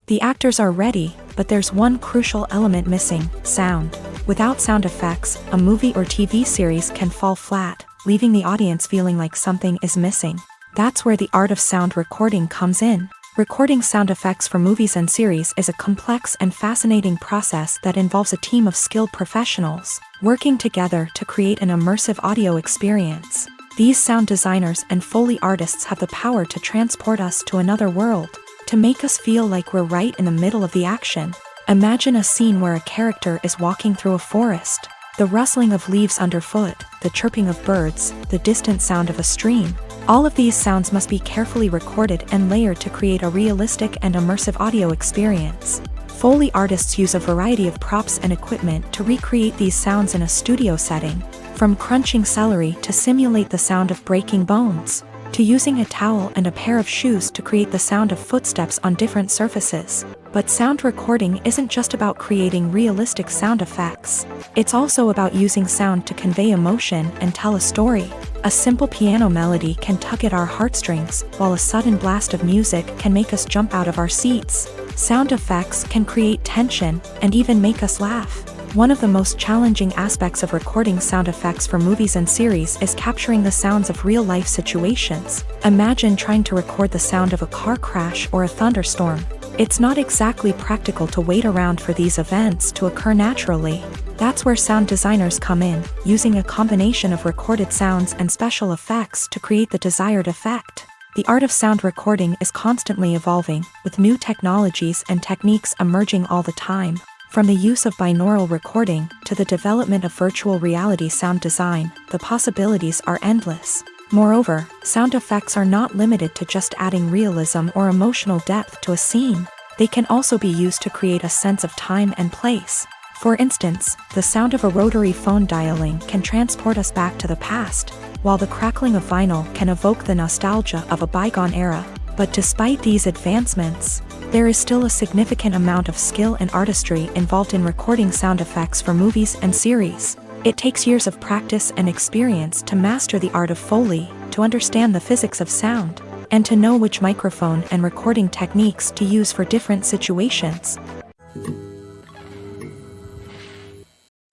The actors are ready, but there's one crucial element missing: sound. Without sound effects, a movie or TV series can fall flat, leaving the audience feeling like something is missing. That's where the art of sound recording comes in. Recording sound effects for movies and series is a complex and fascinating process that involves a team of skilled professionals working together to create an immersive audio experience. These sound designers and Foley artists have the power to transport us to another world, to make us feel like we're right in the middle of the action. Imagine a scene where a character is walking through a forest. The rustling of leaves underfoot, the chirping of birds, the distant sound of a stream. All of these sounds must be carefully recorded and layered to create a realistic and immersive audio experience. Foley artists use a variety of props and equipment to recreate these sounds in a studio setting, from crunching celery to simulate the sound of breaking bones, to using a towel and a pair of shoes to create the sound of footsteps on different surfaces. But sound recording isn't just about creating realistic sound effects. It's also about using sound to convey emotion and tell a story. A simple piano melody can tug at our heartstrings, while a sudden blast of music can make us jump out of our seats. Sound effects can create tension and even make us laugh. One of the most challenging aspects of recording sound effects for movies and series is capturing the sounds of real-life situations. Imagine trying to record the sound of a car crash or a thunderstorm. It's not exactly practical to wait around for these events to occur naturally. That's where sound designers come in, using a combination of recorded sounds and special effects to create the desired effect. The art of sound recording is constantly evolving, with new technologies and techniques emerging all the time. From the use of binaural recording to the development of virtual reality sound design, the possibilities are endless. Moreover, sound effects are not limited to just adding realism or emotional depth to a scene. They can also be used to create a sense of time and place. For instance, the sound of a rotary phone dialing can transport us back to the past, while the crackling of vinyl can evoke the nostalgia of a bygone era. But despite these advancements, there is still a significant amount of skill and artistry involved in recording sound effects for movies and series. It takes years of practice and experience to master the art of Foley, to understand the physics of sound, and to know which microphone and recording techniques to use for different situations.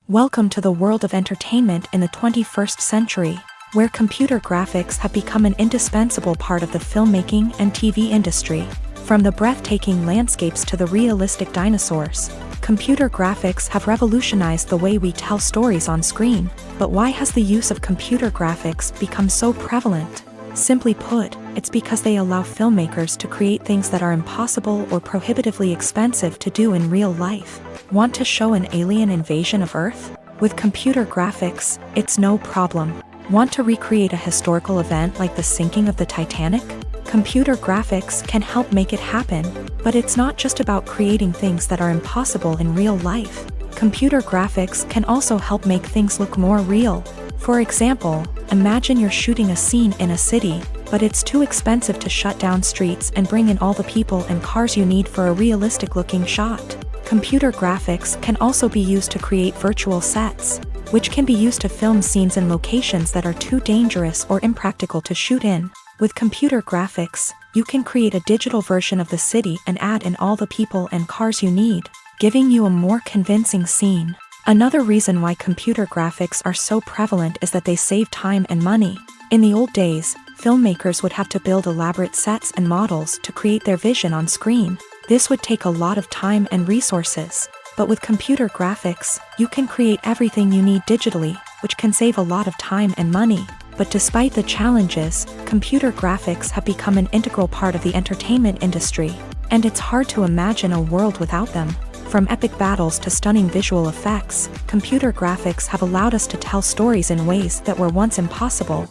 Welcome to the world of entertainment in the 21st century, where computer graphics have become an indispensable part of the filmmaking and TV industry. From the breathtaking landscapes to the realistic dinosaurs, computer graphics have revolutionized the way we tell stories on screen. But why has the use of computer graphics become so prevalent? Simply put, it's because they allow filmmakers to create things that are impossible or prohibitively expensive to do in real life. Want to show an alien invasion of Earth? With computer graphics, it's no problem. Want to recreate a historical event like the sinking of the Titanic? Computer graphics can help make it happen, but it's not just about creating things that are impossible in real life. Computer graphics can also help make things look more real. For example, imagine you're shooting a scene in a city, but it's too expensive to shut down streets and bring in all the people and cars you need for a realistic-looking shot. Computer graphics can also be used to create virtual sets, which can be used to film scenes in locations that are too dangerous or impractical to shoot in. With computer graphics, you can create a digital version of the city and add in all the people and cars you need, giving you a more convincing scene. Another reason why computer graphics are so prevalent is that they save time and money. In the old days, filmmakers would have to build elaborate sets and models to create their vision on screen. This would take a lot of time and resources. But with computer graphics, you can create everything you need digitally, which can save a lot of time and money. But despite the challenges, computer graphics have become an integral part of the entertainment industry, and it's hard to imagine a world without them. From epic battles to stunning visual effects, computer graphics have allowed us to tell stories in ways that were once impossible.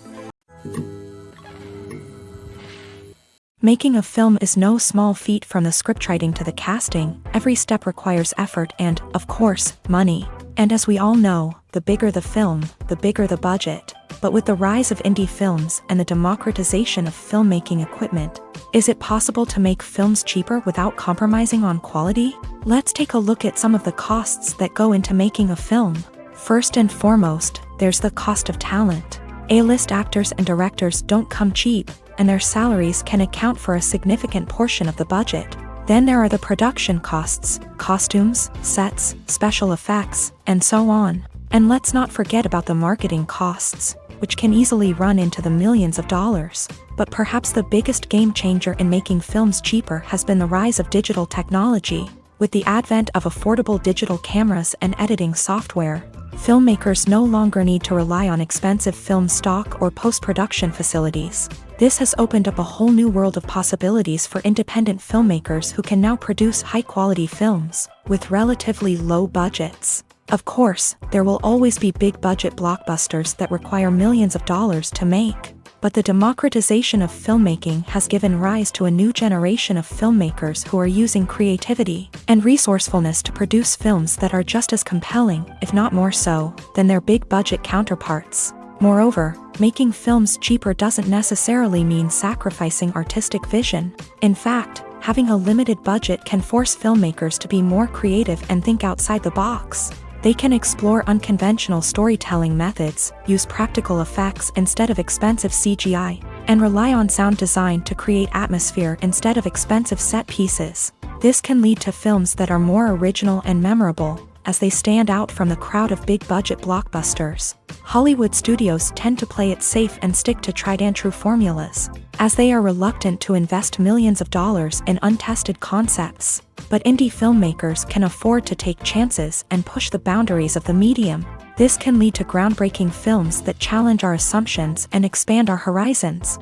Making a film is no small feat. From the scriptwriting to the casting, every step requires effort and, of course, money. And as we all know, the bigger the film, the bigger the budget. But with the rise of indie films and the democratization of filmmaking equipment, is it possible to make films cheaper without compromising on quality? Let's take a look at some of the costs that go into making a film. First and foremost, there's the cost of talent. A-list actors and directors don't come cheap, and their salaries can account for a significant portion of the budget. Then there are the production costs, costumes, sets, special effects, and so on. And let's not forget about the marketing costs, which can easily run into the millions of dollars. But perhaps the biggest game changer in making films cheaper has been the rise of digital technology. With the advent of affordable digital cameras and editing software, filmmakers no longer need to rely on expensive film stock or post-production facilities. This has opened up a whole new world of possibilities for independent filmmakers who can now produce high-quality films with relatively low budgets. Of course, there will always be big-budget blockbusters that require millions of dollars to make. But the democratization of filmmaking has given rise to a new generation of filmmakers who are using creativity and resourcefulness to produce films that are just as compelling, if not more so, than their big-budget counterparts. Moreover, making films cheaper doesn't necessarily mean sacrificing artistic vision. In fact, having a limited budget can force filmmakers to be more creative and think outside the box. They can explore unconventional storytelling methods, use practical effects instead of expensive CGI, and rely on sound design to create atmosphere instead of expensive set pieces. This can lead to films that are more original and memorable, as they stand out from the crowd of big-budget blockbusters. Hollywood studios tend to play it safe and stick to tried-and-true formulas, as they are reluctant to invest millions of dollars in untested concepts. But indie filmmakers can afford to take chances and push the boundaries of the medium. This can lead to groundbreaking films that challenge our assumptions and expand our horizons.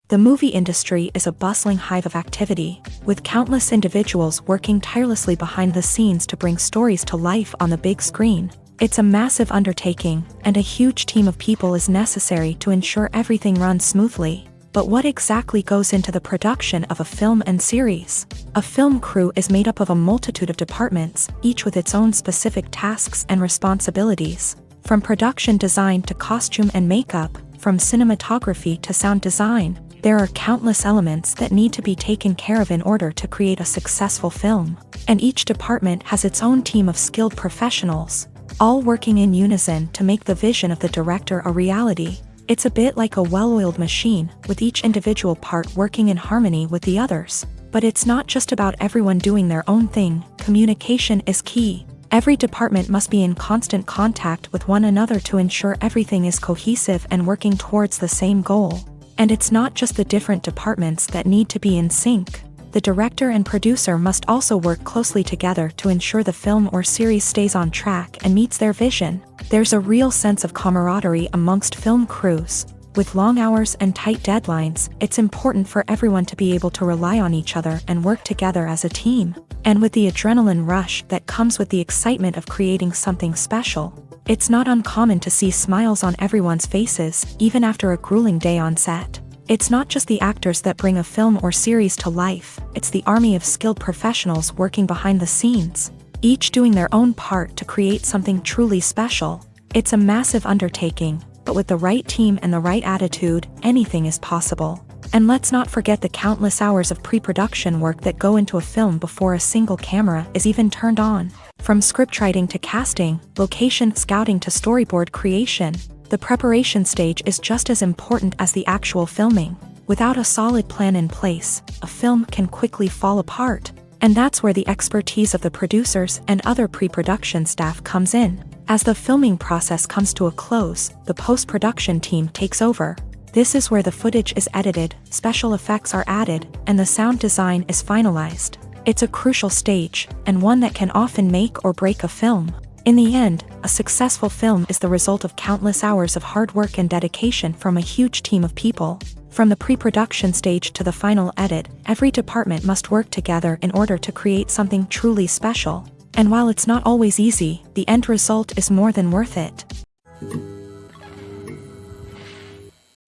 The movie industry is a bustling hive of activity, with countless individuals working tirelessly behind the scenes to bring stories to life on the big screen. It's a massive undertaking, and a huge team of people is necessary to ensure everything runs smoothly. But what exactly goes into the production of a film and series? A film crew is made up of a multitude of departments, each with its own specific tasks and responsibilities. From production design to costume and makeup, from cinematography to sound design, there are countless elements that need to be taken care of in order to create a successful film. And each department has its own team of skilled professionals, all working in unison to make the vision of the director a reality. It's a bit like a well-oiled machine, with each individual part working in harmony with the others. But it's not just about everyone doing their own thing. Communication is key. Every department must be in constant contact with one another to ensure everything is cohesive and working towards the same goal. And it's not just the different departments that need to be in sync. The director and producer must also work closely together to ensure the film or series stays on track and meets their vision. There's a real sense of camaraderie amongst film crews. With long hours and tight deadlines, it's important for everyone to be able to rely on each other and work together as a team. And with the adrenaline rush that comes with the excitement of creating something special, it's not uncommon to see smiles on everyone's faces, even after a grueling day on set. It's not just the actors that bring a film or series to life, it's the army of skilled professionals working behind the scenes, each doing their own part to create something truly special. It's a massive undertaking, but with the right team and the right attitude, anything is possible. And let's not forget the countless hours of pre-production work that go into a film before a single camera is even turned on. From scriptwriting to casting, location scouting to storyboard creation, the preparation stage is just as important as the actual filming. Without a solid plan in place, a film can quickly fall apart. And that's where the expertise of the producers and other pre-production staff comes in. As the filming process comes to a close, the post-production team takes over. This is where the footage is edited, special effects are added, and the sound design is finalized. It's a crucial stage, and one that can often make or break a film. In the end, a successful film is the result of countless hours of hard work and dedication from a huge team of people. From the pre-production stage to the final edit, every department must work together in order to create something truly special. And while it's not always easy, the end result is more than worth it.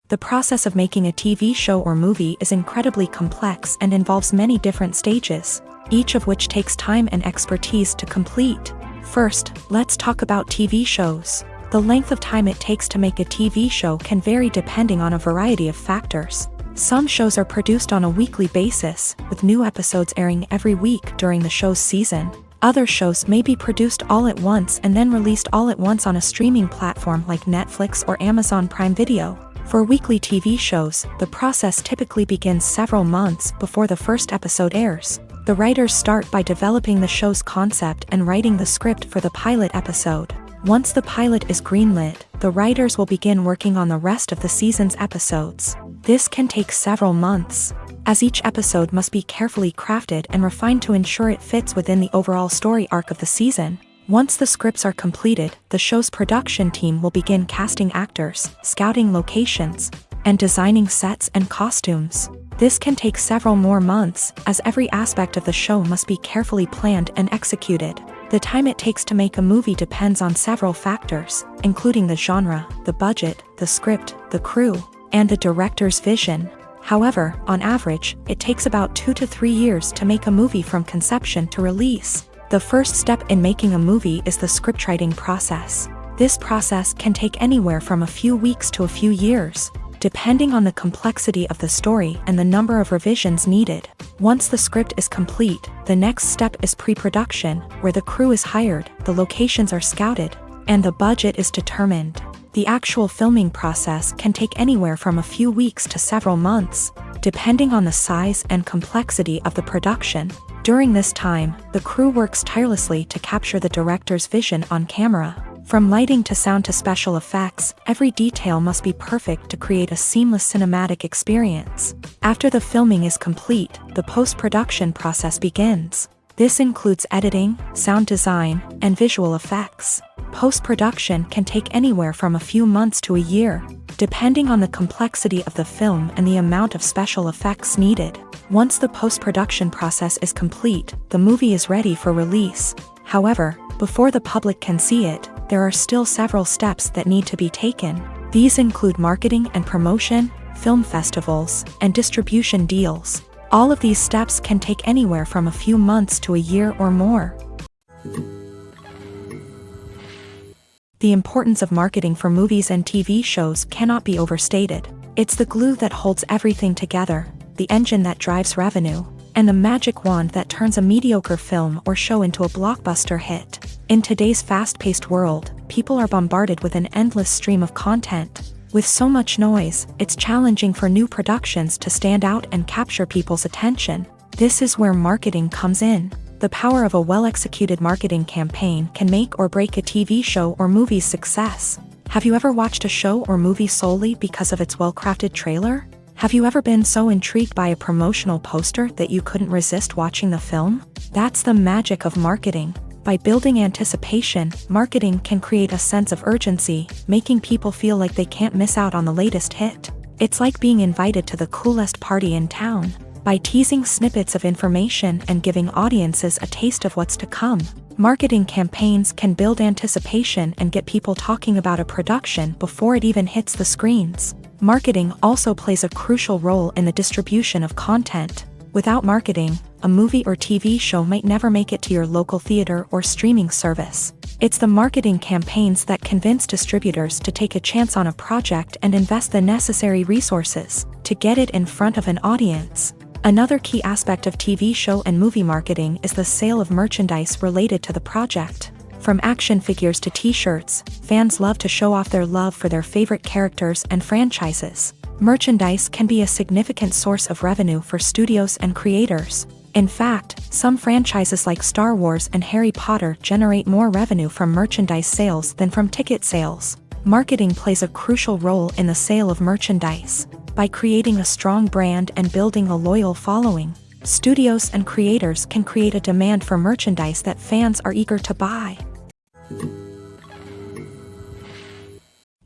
The process of making a TV show or movie is incredibly complex and involves many different stages, each of which takes time and expertise to complete. First, let's talk about TV shows. The length of time it takes to make a TV show can vary depending on a variety of factors. Some shows are produced on a weekly basis, with new episodes airing every week during the show's season. Other shows may be produced all at once and then released all at once on a streaming platform like Netflix or Amazon Prime Video. For weekly TV shows, the process typically begins several months before the first episode airs. The writers start by developing the show's concept and writing the script for the pilot episode. Once the pilot is greenlit, the writers will begin working on the rest of the season's episodes. This can take several months, as each episode must be carefully crafted and refined to ensure it fits within the overall story arc of the season. Once the scripts are completed, the show's production team will begin casting actors, scouting locations, and designing sets and costumes. This can take several more months, as every aspect of the show must be carefully planned and executed. The time it takes to make a movie depends on several factors, including the genre, the budget, the script, the crew, and the director's vision. However, on average, it takes about 2 to 3 years to make a movie from conception to release. The first step in making a movie is the scriptwriting process. This process can take anywhere from a few weeks to a few years, depending on the complexity of the story and the number of revisions needed. Once the script is complete, the next step is pre-production, where the crew is hired, the locations are scouted, and the budget is determined. The actual filming process can take anywhere from a few weeks to several months, depending on the size and complexity of the production. During this time, the crew works tirelessly to capture the director's vision on camera. From lighting to sound to special effects, every detail must be perfect to create a seamless cinematic experience. After the filming is complete, the post-production process begins. This includes editing, sound design, and visual effects. Post-production can take anywhere from a few months to a year, depending on the complexity of the film and the amount of special effects needed. Once the post-production process is complete, the movie is ready for release. However, before the public can see it, there are still several steps that need to be taken. These include marketing and promotion, film festivals, and distribution deals. All of these steps can take anywhere from a few months to a year or more. The importance of marketing for movies and TV shows cannot be overstated. It's the glue that holds everything together, the engine that drives revenue, and the magic wand that turns a mediocre film or show into a blockbuster hit. In today's fast-paced world, people are bombarded with an endless stream of content. With so much noise, it's challenging for new productions to stand out and capture people's attention. This is where marketing comes in. The power of a well-executed marketing campaign can make or break a TV show or movie's success. Have you ever watched a show or movie solely because of its well-crafted trailer? Have you ever been so intrigued by a promotional poster that you couldn't resist watching the film? That's the magic of marketing. By building anticipation, marketing can create a sense of urgency, making people feel like they can't miss out on the latest hit. It's like being invited to the coolest party in town. By teasing snippets of information and giving audiences a taste of what's to come, marketing campaigns can build anticipation and get people talking about a production before it even hits the screens. Marketing also plays a crucial role in the distribution of content. Without marketing, a movie or TV show might never make it to your local theater or streaming service. It's the marketing campaigns that convince distributors to take a chance on a project and invest the necessary resources to get it in front of an audience. Another key aspect of TV show and movie marketing is the sale of merchandise related to the project. From action figures to t-shirts, fans love to show off their love for their favorite characters and franchises. Merchandise can be a significant source of revenue for studios and creators. In fact, some franchises like Star Wars and Harry Potter generate more revenue from merchandise sales than from ticket sales. Marketing plays a crucial role in the sale of merchandise. By creating a strong brand and building a loyal following, studios and creators can create a demand for merchandise that fans are eager to buy.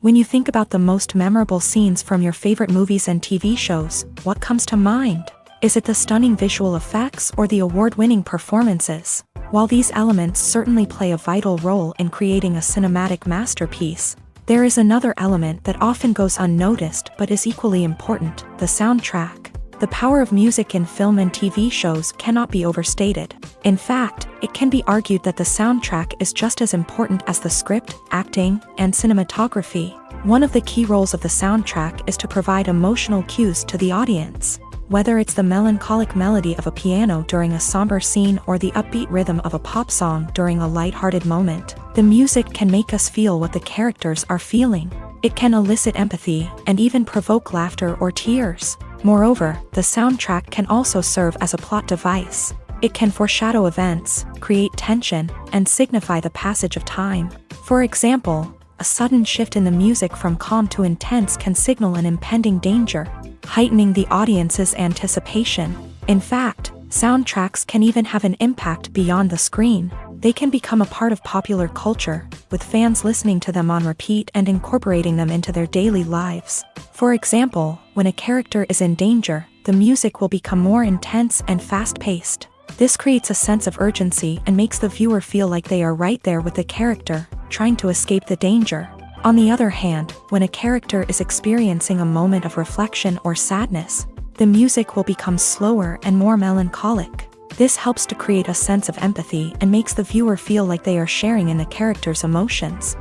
When you think about the most memorable scenes from your favorite movies and TV shows, what comes to mind? Is it the stunning visual effects or the award-winning performances? While these elements certainly play a vital role in creating a cinematic masterpiece, there is another element that often goes unnoticed but is equally important: the soundtrack. The power of music in film and TV shows cannot be overstated. In fact, it can be argued that the soundtrack is just as important as the script, acting, and cinematography. One of the key roles of the soundtrack is to provide emotional cues to the audience. Whether it's the melancholic melody of a piano during a somber scene or the upbeat rhythm of a pop song during a light-hearted moment, the music can make us feel what the characters are feeling. It can elicit empathy and even provoke laughter or tears. Moreover, the soundtrack can also serve as a plot device. It can foreshadow events, create tension, and signify the passage of time. For example, a sudden shift in the music from calm to intense can signal an impending danger, heightening the audience's anticipation. In fact, soundtracks can even have an impact beyond the screen. They can become a part of popular culture, with fans listening to them on repeat and incorporating them into their daily lives. For example, when a character is in danger, the music will become more intense and fast-paced. This creates a sense of urgency and makes the viewer feel like they are right there with the character, trying to escape the danger. On the other hand, when a character is experiencing a moment of reflection or sadness, the music will become slower and more melancholic. This helps to create a sense of empathy and makes the viewer feel like they are sharing in the character's emotions.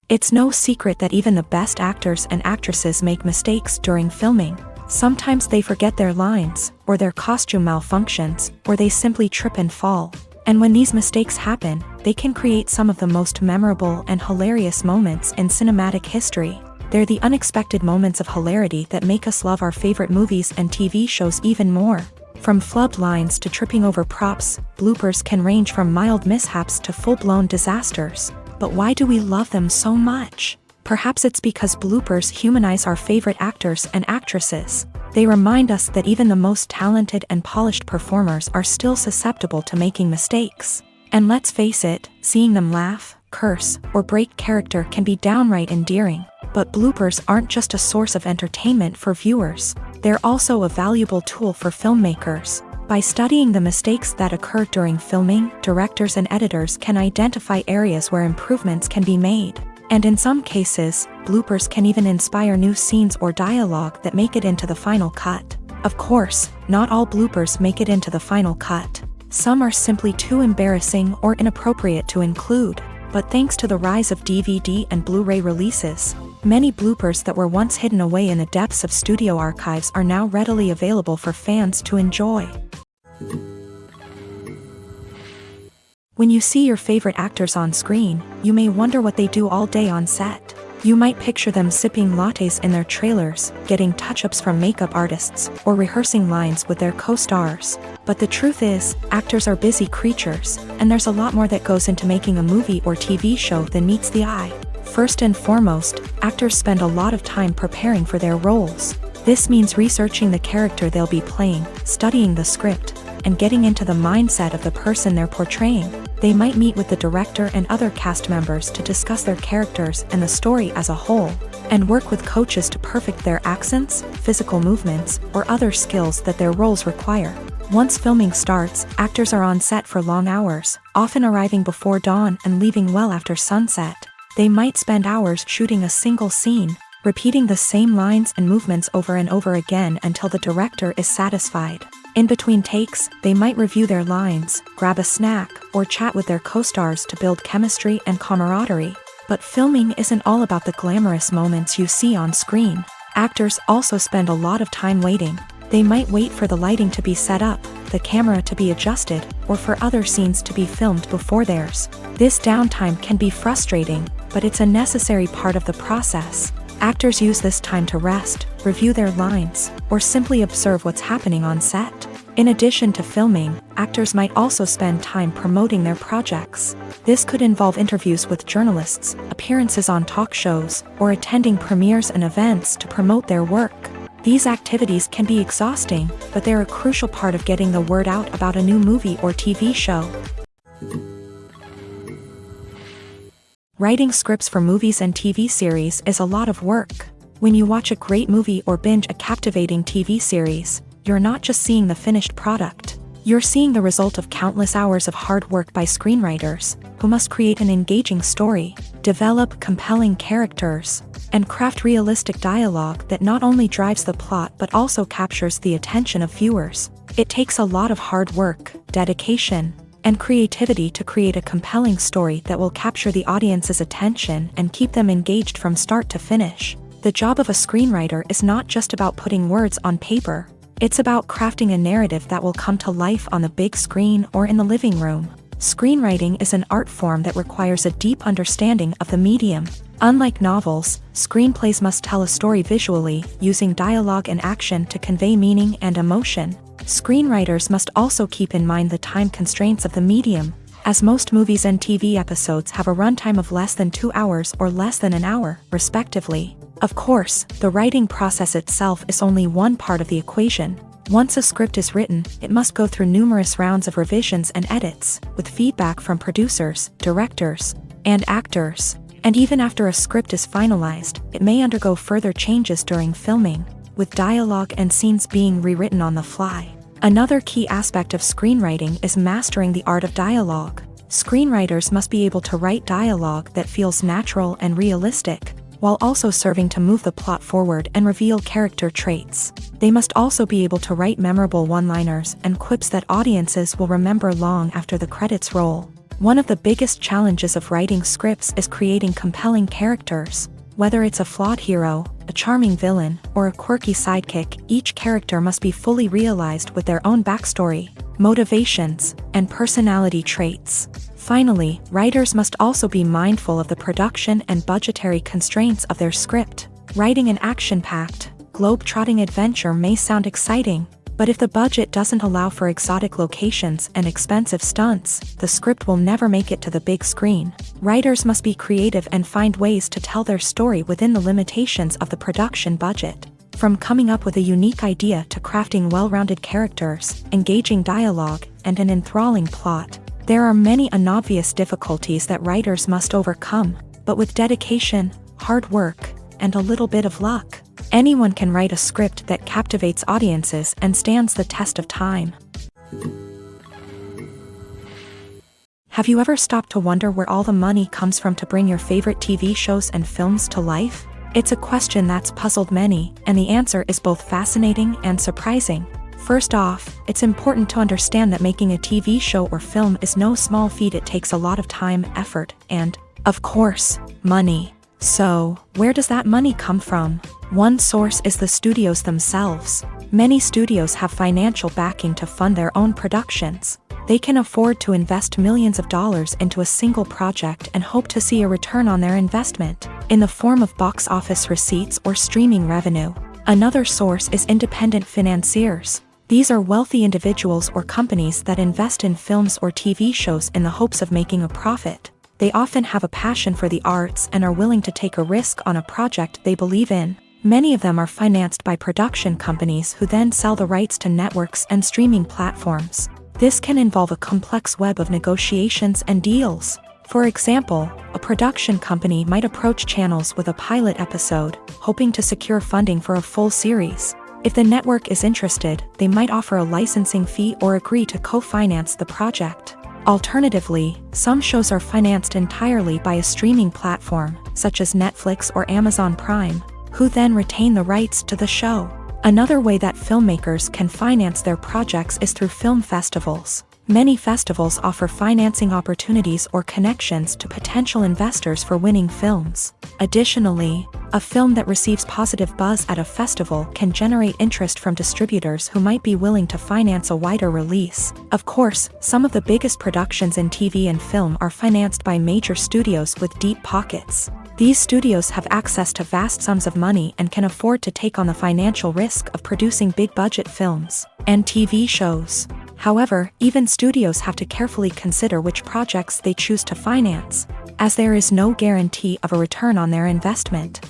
It's no secret that even the best actors and actresses make mistakes during filming. Sometimes they forget their lines, or their costume malfunctions, or they simply trip and fall. And when these mistakes happen, they can create some of the most memorable and hilarious moments in cinematic history. They're the unexpected moments of hilarity that make us love our favorite movies and TV shows even more. From flubbed lines to tripping over props, bloopers can range from mild mishaps to full-blown disasters. But why do we love them so much? Perhaps it's because bloopers humanize our favorite actors and actresses. They remind us that even the most talented and polished performers are still susceptible to making mistakes. And let's face it, seeing them laugh, curse, or break character can be downright endearing. But bloopers aren't just a source of entertainment for viewers. They're also a valuable tool for filmmakers. By studying the mistakes that occur during filming, directors and editors can identify areas where improvements can be made. And in some cases, bloopers can even inspire new scenes or dialogue that make it into the final cut. Of course, not all bloopers make it into the final cut. Some are simply too embarrassing or inappropriate to include. But thanks to the rise of DVD and Blu-ray releases, many bloopers that were once hidden away in the depths of studio archives are now readily available for fans to enjoy. When you see your favorite actors on screen, you may wonder what they do all day on set. You might picture them sipping lattes in their trailers, getting touch-ups from makeup artists, or rehearsing lines with their co-stars. But the truth is, actors are busy creatures, and there's a lot more that goes into making a movie or TV show than meets the eye. First and foremost, actors spend a lot of time preparing for their roles. This means researching the character they'll be playing, studying the script, and getting into the mindset of the person they're portraying. They might meet with the director and other cast members to discuss their characters and the story as a whole, and work with coaches to perfect their accents, physical movements, or other skills that their roles require. Once filming starts, actors are on set for long hours, often arriving before dawn and leaving well after sunset. They might spend hours shooting a single scene, repeating the same lines and movements over and over again until the director is satisfied. In between takes, they might review their lines, grab a snack, or chat with their co-stars to build chemistry and camaraderie. But filming isn't all about the glamorous moments you see on screen. Actors also spend a lot of time waiting. They might wait for the lighting to be set up, the camera to be adjusted, or for other scenes to be filmed before theirs. This downtime can be frustrating, but it's a necessary part of the process. Actors use this time to rest, review their lines, or simply observe what's happening on set. In addition to filming, actors might also spend time promoting their projects. This could involve interviews with journalists, appearances on talk shows, or attending premieres and events to promote their work. These activities can be exhausting, but they're a crucial part of getting the word out about a new movie or TV show. Writing scripts for movies and TV series is a lot of work. When you watch a great movie or binge a captivating TV series, you're not just seeing the finished product. You're seeing the result of countless hours of hard work by screenwriters, who must create an engaging story, develop compelling characters, and craft realistic dialogue that not only drives the plot but also captures the attention of viewers. It takes a lot of hard work, dedication, and creativity to create a compelling story that will capture the audience's attention and keep them engaged from start to finish. The job of a screenwriter is not just about putting words on paper. It's about crafting a narrative that will come to life on the big screen or in the living room. Screenwriting is an art form that requires a deep understanding of the medium. Unlike novels, screenplays must tell a story visually, using dialogue and action to convey meaning and emotion. Screenwriters must also keep in mind the time constraints of the medium, as most movies and TV episodes have a runtime of less than 2 hours or less than an hour, respectively. Of course, the writing process itself is only one part of the equation. Once a script is written, it must go through numerous rounds of revisions and edits, with feedback from producers, directors, and actors. And even after a script is finalized, it may undergo further changes during filming, with dialogue and scenes being rewritten on the fly. Another key aspect of screenwriting is mastering the art of dialogue. Screenwriters must be able to write dialogue that feels natural and realistic, while also serving to move the plot forward and reveal character traits. They must also be able to write memorable one-liners and quips that audiences will remember long after the credits roll. One of the biggest challenges of writing scripts is creating compelling characters. Whether it's a flawed hero, a charming villain, or a quirky sidekick, each character must be fully realized with their own backstory, motivations, and personality traits. Finally, writers must also be mindful of the production and budgetary constraints of their script. Writing an action-packed, globe-trotting adventure may sound exciting, but if the budget doesn't allow for exotic locations and expensive stunts, the script will never make it to the big screen. Writers must be creative and find ways to tell their story within the limitations of the production budget. From coming up with a unique idea to crafting well-rounded characters, engaging dialogue, and an enthralling plot, there are many unobvious difficulties that writers must overcome, but with dedication, hard work, and a little bit of luck, anyone can write a script that captivates audiences and stands the test of time. Have you ever stopped to wonder where all the money comes from to bring your favorite TV shows and films to life? It's a question that's puzzled many, and the answer is both fascinating and surprising. First off, it's important to understand that making a TV show or film is no small feat. It takes a lot of time, effort, and, of course, money. So, where does that money come from? One source is the studios themselves. Many studios have financial backing to fund their own productions. They can afford to invest millions of dollars into a single project and hope to see a return on their investment, in the form of box office receipts or streaming revenue. Another source is independent financiers. These are wealthy individuals or companies that invest in films or TV shows in the hopes of making a profit. They often have a passion for the arts and are willing to take a risk on a project they believe in. Many of them are financed by production companies who then sell the rights to networks and streaming platforms. This can involve a complex web of negotiations and deals. For example, a production company might approach channels with a pilot episode, hoping to secure funding for a full series. If the network is interested, they might offer a licensing fee or agree to co-finance the project. Alternatively, some shows are financed entirely by a streaming platform, such as Netflix or Amazon Prime, who then retain the rights to the show. Another way that filmmakers can finance their projects is through film festivals. Many festivals offer financing opportunities or connections to potential investors for winning films. Additionally, a film that receives positive buzz at a festival can generate interest from distributors who might be willing to finance a wider release. Of course, some of the biggest productions in TV and film are financed by major studios with deep pockets. These studios have access to vast sums of money and can afford to take on the financial risk of producing big-budget films and TV shows. However, even studios have to carefully consider which projects they choose to finance, as there is no guarantee of a return on their investment.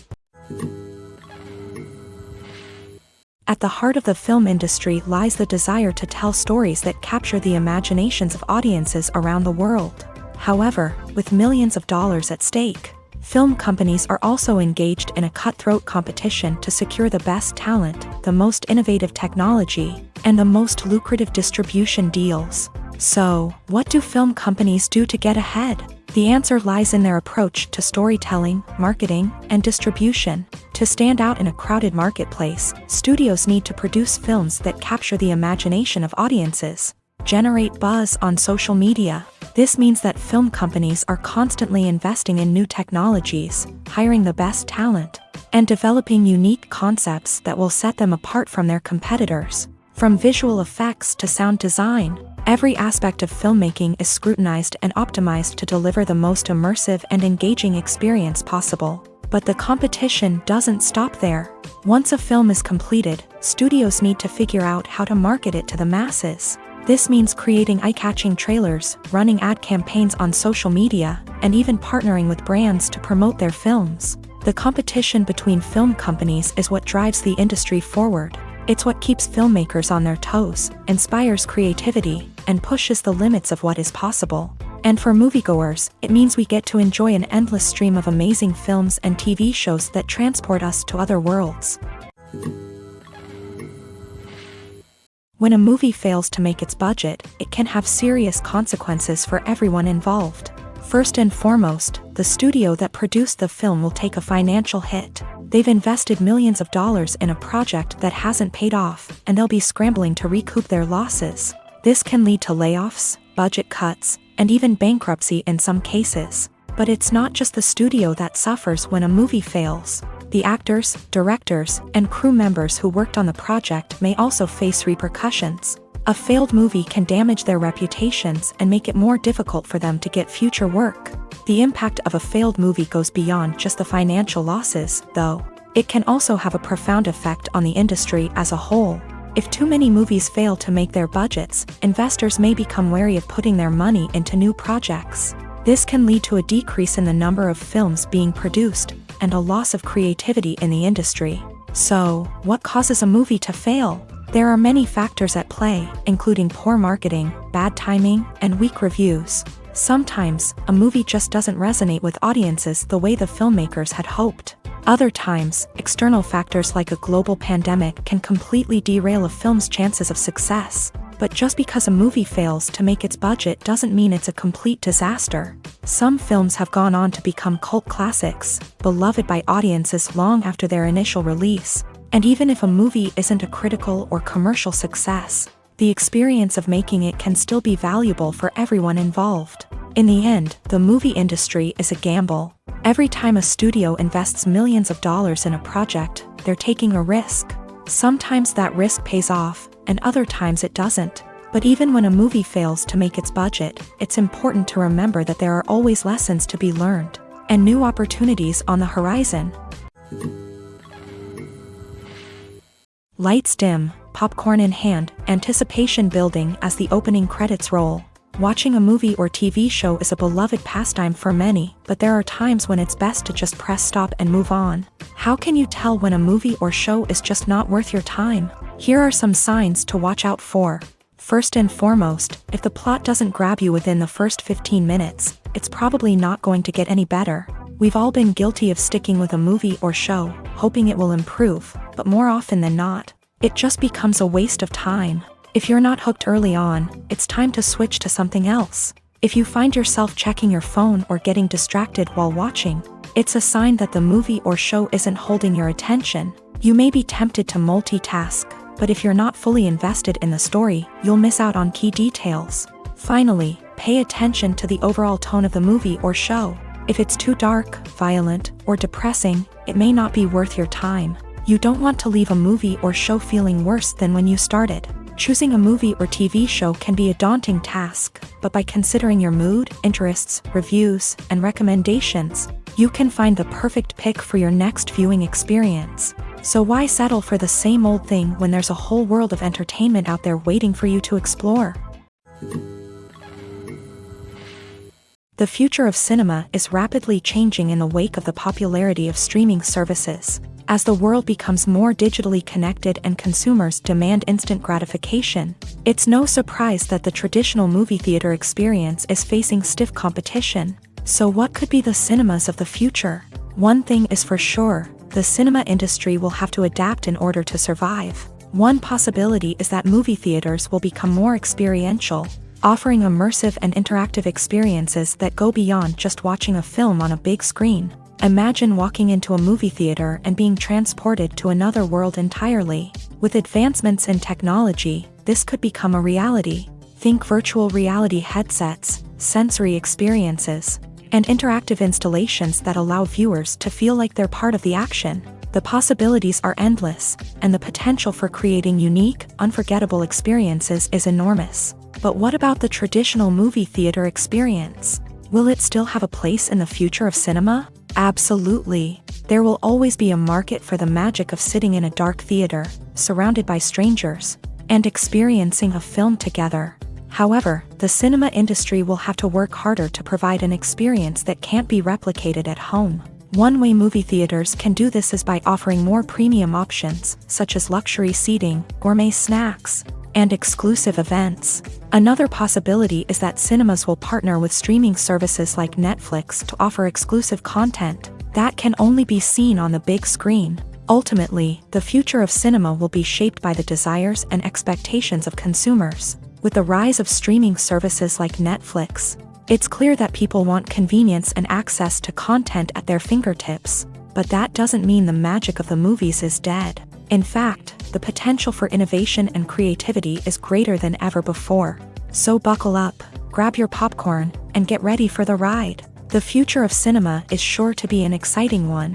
At the heart of the film industry lies the desire to tell stories that capture the imaginations of audiences around the world. However, with millions of dollars at stake, film companies are also engaged in a cutthroat competition to secure the best talent, the most innovative technology, and the most lucrative distribution deals. So, what do film companies do to get ahead? The answer lies in their approach to storytelling, marketing, and distribution. To stand out in a crowded marketplace, studios need to produce films that capture the imagination of audiences, generate buzz on social media. This means that film companies are constantly investing in new technologies, hiring the best talent, and developing unique concepts that will set them apart from their competitors. From visual effects to sound design, every aspect of filmmaking is scrutinized and optimized to deliver the most immersive and engaging experience possible. But the competition doesn't stop there. Once a film is completed, studios need to figure out how to market it to the masses. This means creating eye-catching trailers, running ad campaigns on social media, and even partnering with brands to promote their films. The competition between film companies is what drives the industry forward. It's what keeps filmmakers on their toes, inspires creativity, and pushes the limits of what is possible. And for moviegoers, it means we get to enjoy an endless stream of amazing films and TV shows that transport us to other worlds. When a movie fails to make its budget, it can have serious consequences for everyone involved. First and foremost, the studio that produced the film will take a financial hit. They've invested millions of dollars in a project that hasn't paid off, and they'll be scrambling to recoup their losses. This can lead to layoffs, budget cuts, and even bankruptcy in some cases. But it's not just the studio that suffers when a movie fails. The actors, directors, and crew members who worked on the project may also face repercussions. A failed movie can damage their reputations and make it more difficult for them to get future work. The impact of a failed movie goes beyond just the financial losses, though. It can also have a profound effect on the industry as a whole. If too many movies fail to make their budgets, investors may become wary of putting their money into new projects. This can lead to a decrease in the number of films being produced, and a loss of creativity in the industry. So, what causes a movie to fail? There are many factors at play, including poor marketing, bad timing, and weak reviews. Sometimes, a movie just doesn't resonate with audiences the way the filmmakers had hoped. Other times, external factors like a global pandemic can completely derail a film's chances of success. But just because a movie fails to make its budget doesn't mean it's a complete disaster. Some films have gone on to become cult classics, beloved by audiences long after their initial release. And even if a movie isn't a critical or commercial success, the experience of making it can still be valuable for everyone involved. In the end, the movie industry is a gamble. Every time a studio invests millions of dollars in a project, they're taking a risk. Sometimes that risk pays off, and other times it doesn't. But even when a movie fails to make its budget, it's important to remember that there are always lessons to be learned, and new opportunities on the horizon. Lights dim, popcorn in hand, anticipation building as the opening credits roll. Watching a movie or TV show is a beloved pastime for many, but there are times when it's best to just press stop and move on. How can you tell when a movie or show is just not worth your time? Here are some signs to watch out for. First and foremost, if the plot doesn't grab you within the first 15 minutes, it's probably not going to get any better. We've all been guilty of sticking with a movie or show, hoping it will improve, but more often than not, it just becomes a waste of time. If you're not hooked early on, it's time to switch to something else. If you find yourself checking your phone or getting distracted while watching, it's a sign that the movie or show isn't holding your attention. You may be tempted to multitask, but if you're not fully invested in the story, you'll miss out on key details. Finally, pay attention to the overall tone of the movie or show. If it's too dark, violent, or depressing, it may not be worth your time. You don't want to leave a movie or show feeling worse than when you started. Choosing a movie or TV show can be a daunting task, but by considering your mood, interests, reviews, and recommendations, you can find the perfect pick for your next viewing experience. So why settle for the same old thing when there's a whole world of entertainment out there waiting for you to explore? The future of cinema is rapidly changing in the wake of the popularity of streaming services. As the world becomes more digitally connected and consumers demand instant gratification, it's no surprise that the traditional movie theater experience is facing stiff competition. So what could be the cinemas of the future? One thing is for sure, the cinema industry will have to adapt in order to survive. One possibility is that movie theaters will become more experiential, offering immersive and interactive experiences that go beyond just watching a film on a big screen. Imagine walking into a movie theater and being transported to another world entirely. With advancements in technology, this could become a reality. Think virtual reality headsets, sensory experiences, and interactive installations that allow viewers to feel like they're part of the action. The possibilities are endless, and the potential for creating unique, unforgettable experiences is enormous. But what about the traditional movie theater experience? Will it still have a place in the future of cinema? Absolutely. There will always be a market for the magic of sitting in a dark theater, surrounded by strangers, and experiencing a film together. However, the cinema industry will have to work harder to provide an experience that can't be replicated at home. One way movie theaters can do this is by offering more premium options, such as luxury seating, gourmet snacks, and exclusive events. Another possibility is that cinemas will partner with streaming services like Netflix to offer exclusive content that can only be seen on the big screen. Ultimately, the future of cinema will be shaped by the desires and expectations of consumers. With the rise of streaming services like Netflix, it's clear that people want convenience and access to content at their fingertips. But that doesn't mean the magic of the movies is dead. In fact, the potential for innovation and creativity is greater than ever before. So buckle up, grab your popcorn, and get ready for the ride. The future of cinema is sure to be an exciting one.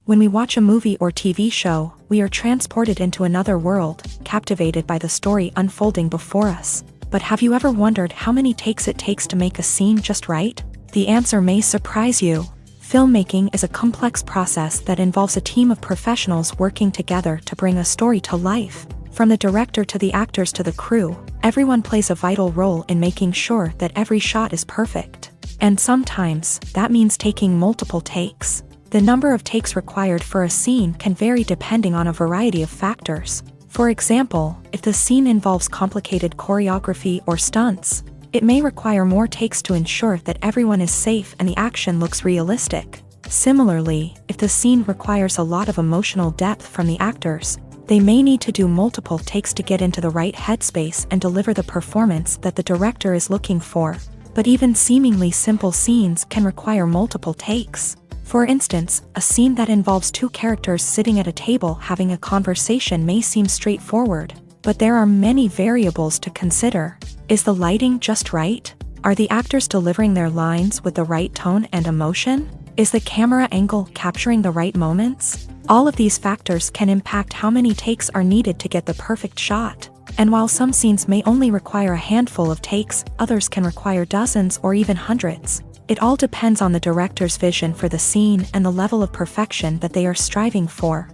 When we watch a movie or TV show, we are transported into another world, captivated by the story unfolding before us. But have you ever wondered how many takes it takes to make a scene just right? The answer may surprise you. Filmmaking is a complex process that involves a team of professionals working together to bring a story to life. From the director to the actors to the crew, everyone plays a vital role in making sure that every shot is perfect. And sometimes, that means taking multiple takes. The number of takes required for a scene can vary depending on a variety of factors. For example, if the scene involves complicated choreography or stunts, it may require more takes to ensure that everyone is safe and the action looks realistic. Similarly, if the scene requires a lot of emotional depth from the actors, they may need to do multiple takes to get into the right headspace and deliver the performance that the director is looking for. But even seemingly simple scenes can require multiple takes. For instance, a scene that involves two characters sitting at a table having a conversation may seem straightforward, but there are many variables to consider. Is the lighting just right? Are the actors delivering their lines with the right tone and emotion? Is the camera angle capturing the right moments? All of these factors can impact how many takes are needed to get the perfect shot. And while some scenes may only require a handful of takes, others can require dozens or even hundreds. It all depends on the director's vision for the scene and the level of perfection that they are striving for.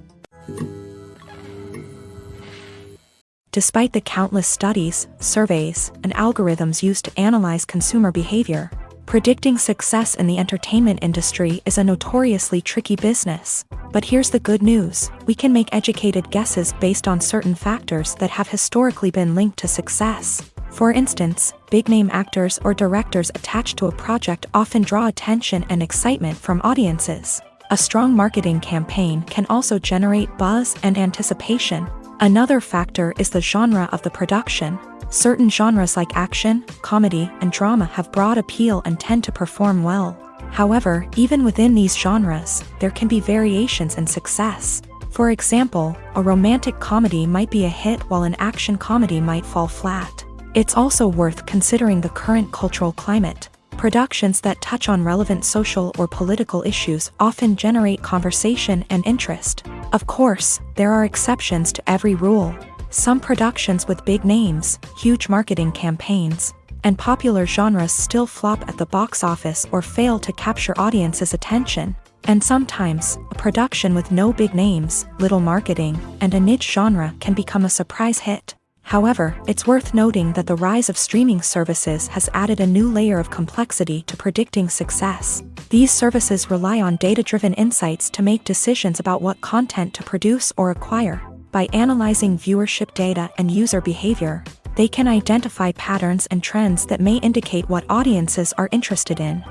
Despite the countless studies, surveys, and algorithms used to analyze consumer behavior, predicting success in the entertainment industry is a notoriously tricky business. But here's the good news: we can make educated guesses based on certain factors that have historically been linked to success. For instance, big-name actors or directors attached to a project often draw attention and excitement from audiences. A strong marketing campaign can also generate buzz and anticipation. Another factor is the genre of the production. Certain genres like action, comedy, and drama have broad appeal and tend to perform well. However, even within these genres, there can be variations in success. For example, a romantic comedy might be a hit while an action comedy might fall flat. It's also worth considering the current cultural climate. Productions that touch on relevant social or political issues often generate conversation and interest. Of course, there are exceptions to every rule. Some productions with big names, huge marketing campaigns, and popular genres still flop at the box office or fail to capture audiences' attention. And sometimes, a production with no big names, little marketing, and a niche genre can become a surprise hit. However, it's worth noting that the rise of streaming services has added a new layer of complexity to predicting success. These services rely on data-driven insights to make decisions about what content to produce or acquire. By analyzing viewership data and user behavior, they can identify patterns and trends that may indicate what audiences are interested in.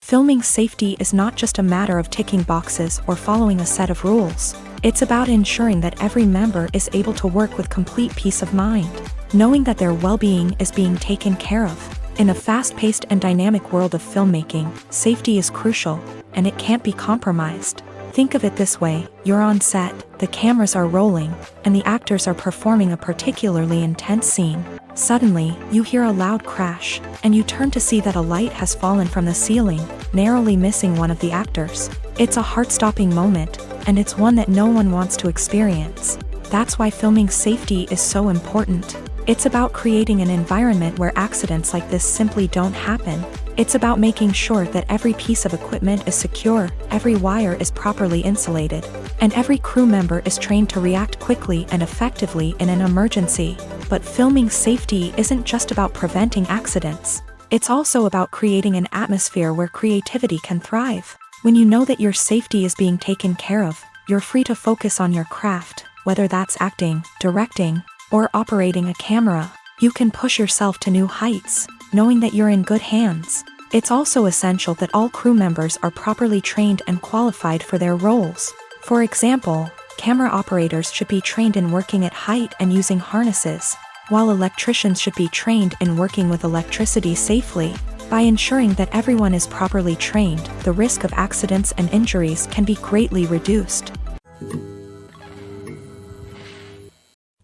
Filming safety is not just a matter of ticking boxes or following a set of rules. It's about ensuring that every member is able to work with complete peace of mind, knowing that their well-being is being taken care of. In a fast-paced and dynamic world of filmmaking, safety is crucial, and it can't be compromised. Think of it this way: you're on set, the cameras are rolling, and the actors are performing a particularly intense scene. Suddenly, you hear a loud crash, and you turn to see that a light has fallen from the ceiling, narrowly missing one of the actors. It's a heart-stopping moment, and it's one that no one wants to experience. That's why filming safety is so important. It's about creating an environment where accidents like this simply don't happen. It's about making sure that every piece of equipment is secure, every wire is properly insulated, and every crew member is trained to react quickly and effectively in an emergency. But filming safety isn't just about preventing accidents. It's also about creating an atmosphere where creativity can thrive. When you know that your safety is being taken care of, you're free to focus on your craft, whether that's acting, directing, or operating a camera. You can push yourself to new heights, knowing that you're in good hands. It's also essential that all crew members are properly trained and qualified for their roles. For example, camera operators should be trained in working at height and using harnesses, while electricians should be trained in working with electricity safely. By ensuring that everyone is properly trained, the risk of accidents and injuries can be greatly reduced.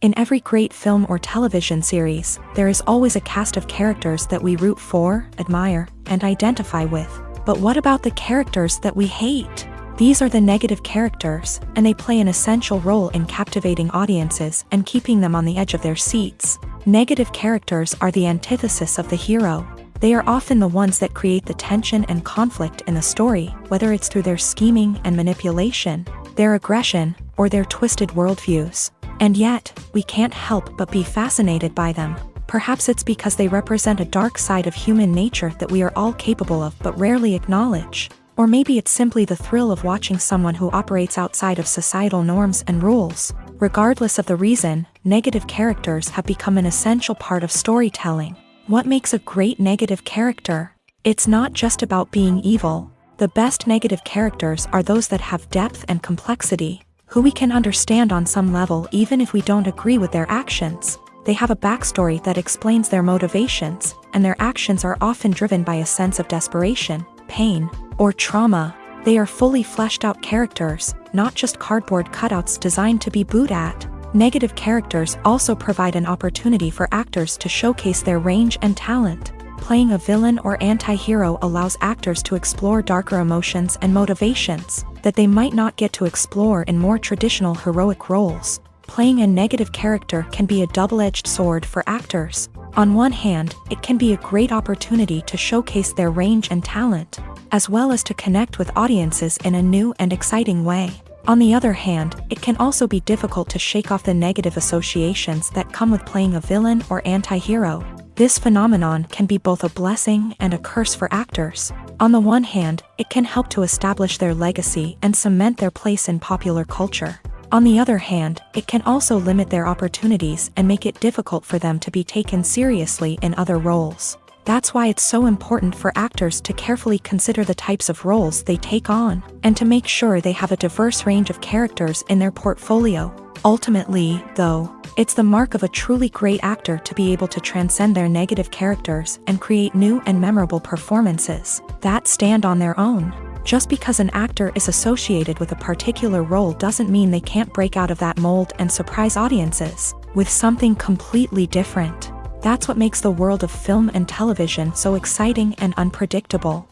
In every great film or television series, there is always a cast of characters that we root for, admire, and identify with. But what about the characters that we hate? These are the negative characters, and they play an essential role in captivating audiences and keeping them on the edge of their seats. Negative characters are the antithesis of the hero. They are often the ones that create the tension and conflict in the story, whether it's through their scheming and manipulation, their aggression, or their twisted worldviews. And yet, we can't help but be fascinated by them. Perhaps it's because they represent a dark side of human nature that we are all capable of but rarely acknowledge. Or maybe it's simply the thrill of watching someone who operates outside of societal norms and rules. Regardless of the reason, negative characters have become an essential part of storytelling. What makes a great negative character? It's not just about being evil. The best negative characters are those that have depth and complexity, who we can understand on some level even if we don't agree with their actions. They have a backstory that explains their motivations, and their actions are often driven by a sense of desperation, pain, or trauma. They are fully fleshed out characters, not just cardboard cutouts designed to be booed at. Negative characters also provide an opportunity for actors to showcase their range and talent. Playing a villain or anti-hero allows actors to explore darker emotions and motivations that they might not get to explore in more traditional heroic roles. Playing a negative character can be a double-edged sword for actors. On one hand, it can be a great opportunity to showcase their range and talent, as well as to connect with audiences in a new and exciting way. On the other hand, it can also be difficult to shake off the negative associations that come with playing a villain or anti-hero. This phenomenon can be both a blessing and a curse for actors. On the one hand, it can help to establish their legacy and cement their place in popular culture. On the other hand, it can also limit their opportunities and make it difficult for them to be taken seriously in other roles. That's why it's so important for actors to carefully consider the types of roles they take on, and to make sure they have a diverse range of characters in their portfolio. Ultimately, though, it's the mark of a truly great actor to be able to transcend their negative characters and create new and memorable performances that stand on their own. Just because an actor is associated with a particular role doesn't mean they can't break out of that mold and surprise audiences with something completely different. That's what makes the world of film and television so exciting and unpredictable.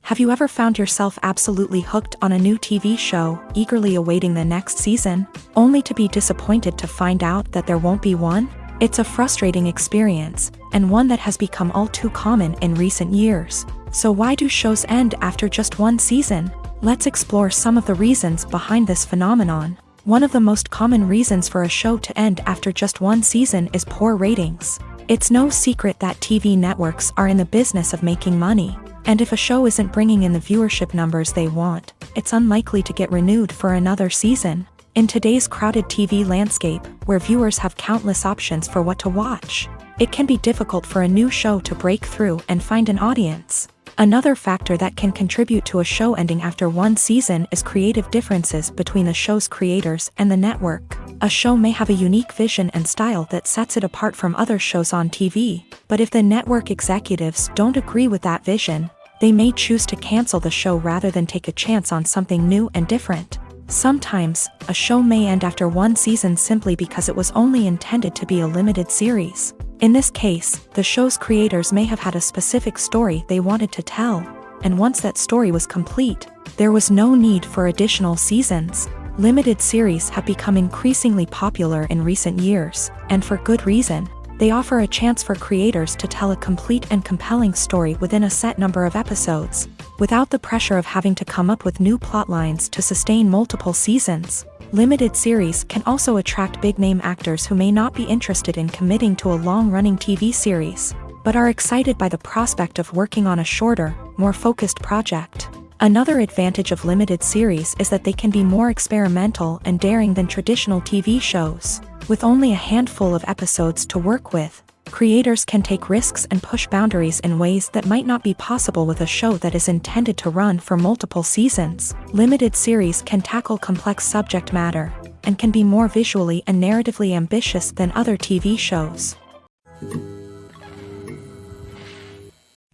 Have you ever found yourself absolutely hooked on a new TV show, eagerly awaiting the next season, only to be disappointed to find out that there won't be one? It's a frustrating experience, and one that has become all too common in recent years. So why do shows end after just one season? Let's explore some of the reasons behind this phenomenon. One of the most common reasons for a show to end after just one season is poor ratings. It's no secret that TV networks are in the business of making money, and if a show isn't bringing in the viewership numbers they want, it's unlikely to get renewed for another season. In today's crowded TV landscape, where viewers have countless options for what to watch, it can be difficult for a new show to break through and find an audience. Another factor that can contribute to a show ending after one season is creative differences between the show's creators and the network. A show may have a unique vision and style that sets it apart from other shows on TV, but if the network executives don't agree with that vision, they may choose to cancel the show rather than take a chance on something new and different. Sometimes, a show may end after one season simply because it was only intended to be a limited series. In this case, the show's creators may have had a specific story they wanted to tell, and once that story was complete, there was no need for additional seasons. Limited series have become increasingly popular in recent years, and for good reason. They offer a chance for creators to tell a complete and compelling story within a set number of episodes, without the pressure of having to come up with new plotlines to sustain multiple seasons. Limited series can also attract big-name actors who may not be interested in committing to a long-running TV series, but are excited by the prospect of working on a shorter, more focused project. Another advantage of limited series is that they can be more experimental and daring than traditional TV shows. With only a handful of episodes to work with, creators can take risks and push boundaries in ways that might not be possible with a show that is intended to run for multiple seasons. Limited series can tackle complex subject matter, and can be more visually and narratively ambitious than other TV shows.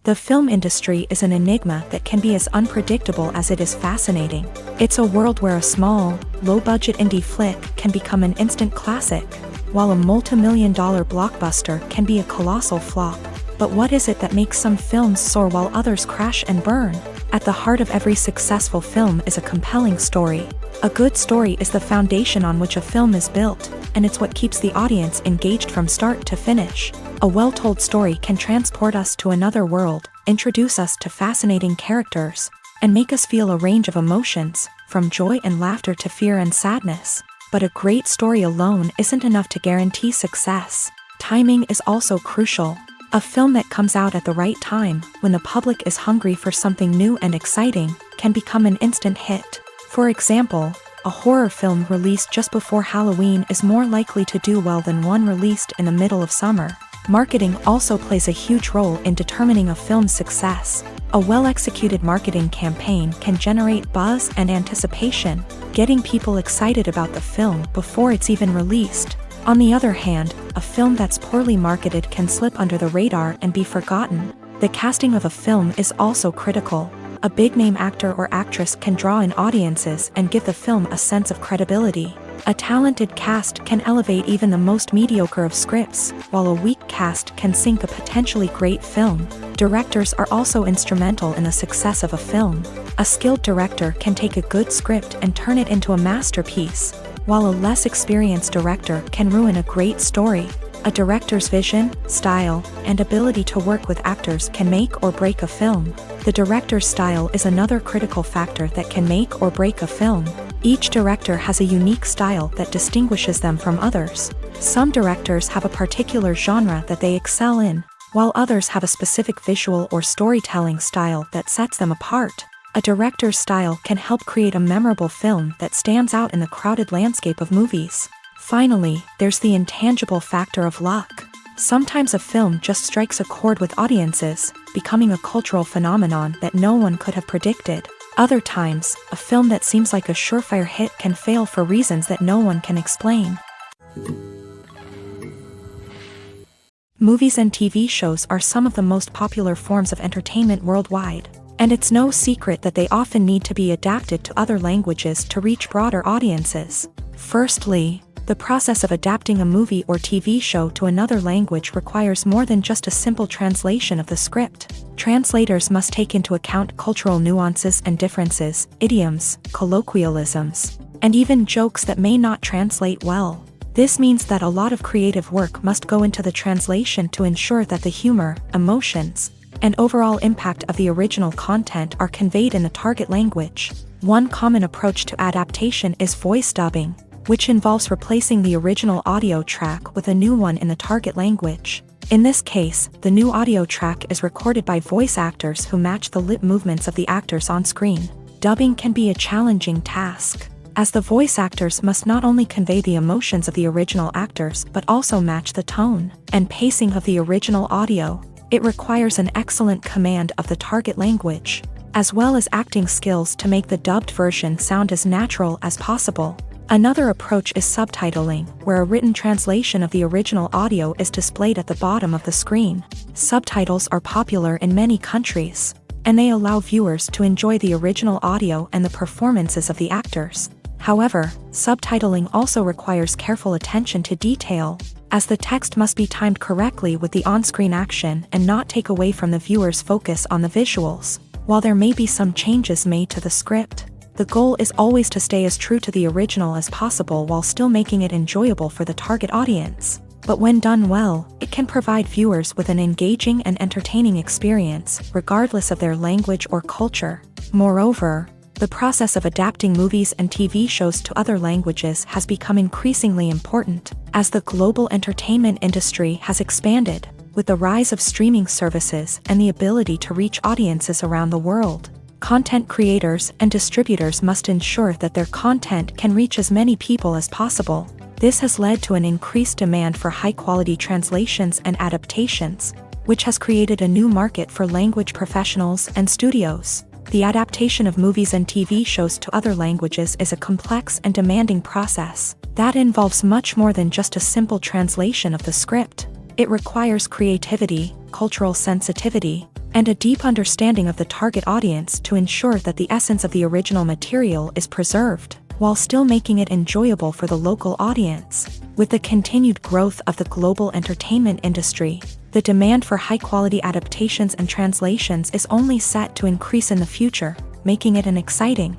The film industry is an enigma that can be as unpredictable as it is fascinating. It's a world where a small, low-budget indie flick can become an instant classic, while a multi-million-dollar blockbuster can be a colossal flop. But what is it that makes some films soar while others crash and burn? At the heart of every successful film is a compelling story. A good story is the foundation on which a film is built, and it's what keeps the audience engaged from start to finish. A well-told story can transport us to another world, introduce us to fascinating characters, and make us feel a range of emotions, from joy and laughter to fear and sadness. But a great story alone isn't enough to guarantee success. Timing is also crucial. A film that comes out at the right time, when the public is hungry for something new and exciting, can become an instant hit. For example, a horror film released just before Halloween is more likely to do well than one released in the middle of summer. Marketing also plays a huge role in determining a film's success. A well-executed marketing campaign can generate buzz and anticipation, getting people excited about the film before it's even released. On the other hand, a film that's poorly marketed can slip under the radar and be forgotten. The casting of a film is also critical. A big-name actor or actress can draw in audiences and give the film a sense of credibility. A talented cast can elevate even the most mediocre of scripts, while a weak cast can sink a potentially great film. Directors are also instrumental in the success of a film. A skilled director can take a good script and turn it into a masterpiece, while a less experienced director can ruin a great story. A director's vision, style, and ability to work with actors can make or break a film. The director's style is another critical factor that can make or break a film. Each director has a unique style that distinguishes them from others. Some directors have a particular genre that they excel in, while others have a specific visual or storytelling style that sets them apart. A director's style can help create a memorable film that stands out in the crowded landscape of movies. Finally, there's the intangible factor of luck. Sometimes a film just strikes a chord with audiences, becoming a cultural phenomenon that no one could have predicted. Other times, a film that seems like a surefire hit can fail for reasons that no one can explain. Movies and TV shows are some of the most popular forms of entertainment worldwide, and it's no secret that they often need to be adapted to other languages to reach broader audiences. Firstly, the process of adapting a movie or TV show to another language requires more than just a simple translation of the script. Translators must take into account cultural nuances and differences, idioms, colloquialisms, and even jokes that may not translate well. This means that a lot of creative work must go into the translation to ensure that the humor, emotions, and overall impact of the original content are conveyed in the target language. One common approach to adaptation is voice dubbing, which involves replacing the original audio track with a new one in the target language. In this case, the new audio track is recorded by voice actors who match the lip movements of the actors on screen. Dubbing can be a challenging task, as the voice actors must not only convey the emotions of the original actors but also match the tone and pacing of the original audio. It requires an excellent command of the target language, as well as acting skills to make the dubbed version sound as natural as possible. Another approach is subtitling, where a written translation of the original audio is displayed at the bottom of the screen. Subtitles are popular in many countries, and they allow viewers to enjoy the original audio and the performances of the actors. However, subtitling also requires careful attention to detail, as the text must be timed correctly with the on-screen action and not take away from the viewer's focus on the visuals. While there may be some changes made to the script, the goal is always to stay as true to the original as possible while still making it enjoyable for the target audience. But when done well, it can provide viewers with an engaging and entertaining experience, regardless of their language or culture. Moreover, the process of adapting movies and TV shows to other languages has become increasingly important, as the global entertainment industry has expanded, with the rise of streaming services and the ability to reach audiences around the world. Content creators and distributors must ensure that their content can reach as many people as possible. This has led to an increased demand for high-quality translations and adaptations, which has created a new market for language professionals and studios. The adaptation of movies and TV shows to other languages is a complex and demanding process that involves much more than just a simple translation of the script. It requires creativity, cultural sensitivity, and a deep understanding of the target audience to ensure that the essence of the original material is preserved, while still making it enjoyable for the local audience. With the continued growth of the global entertainment industry, the demand for high-quality adaptations and translations is only set to increase in the future, making it an exciting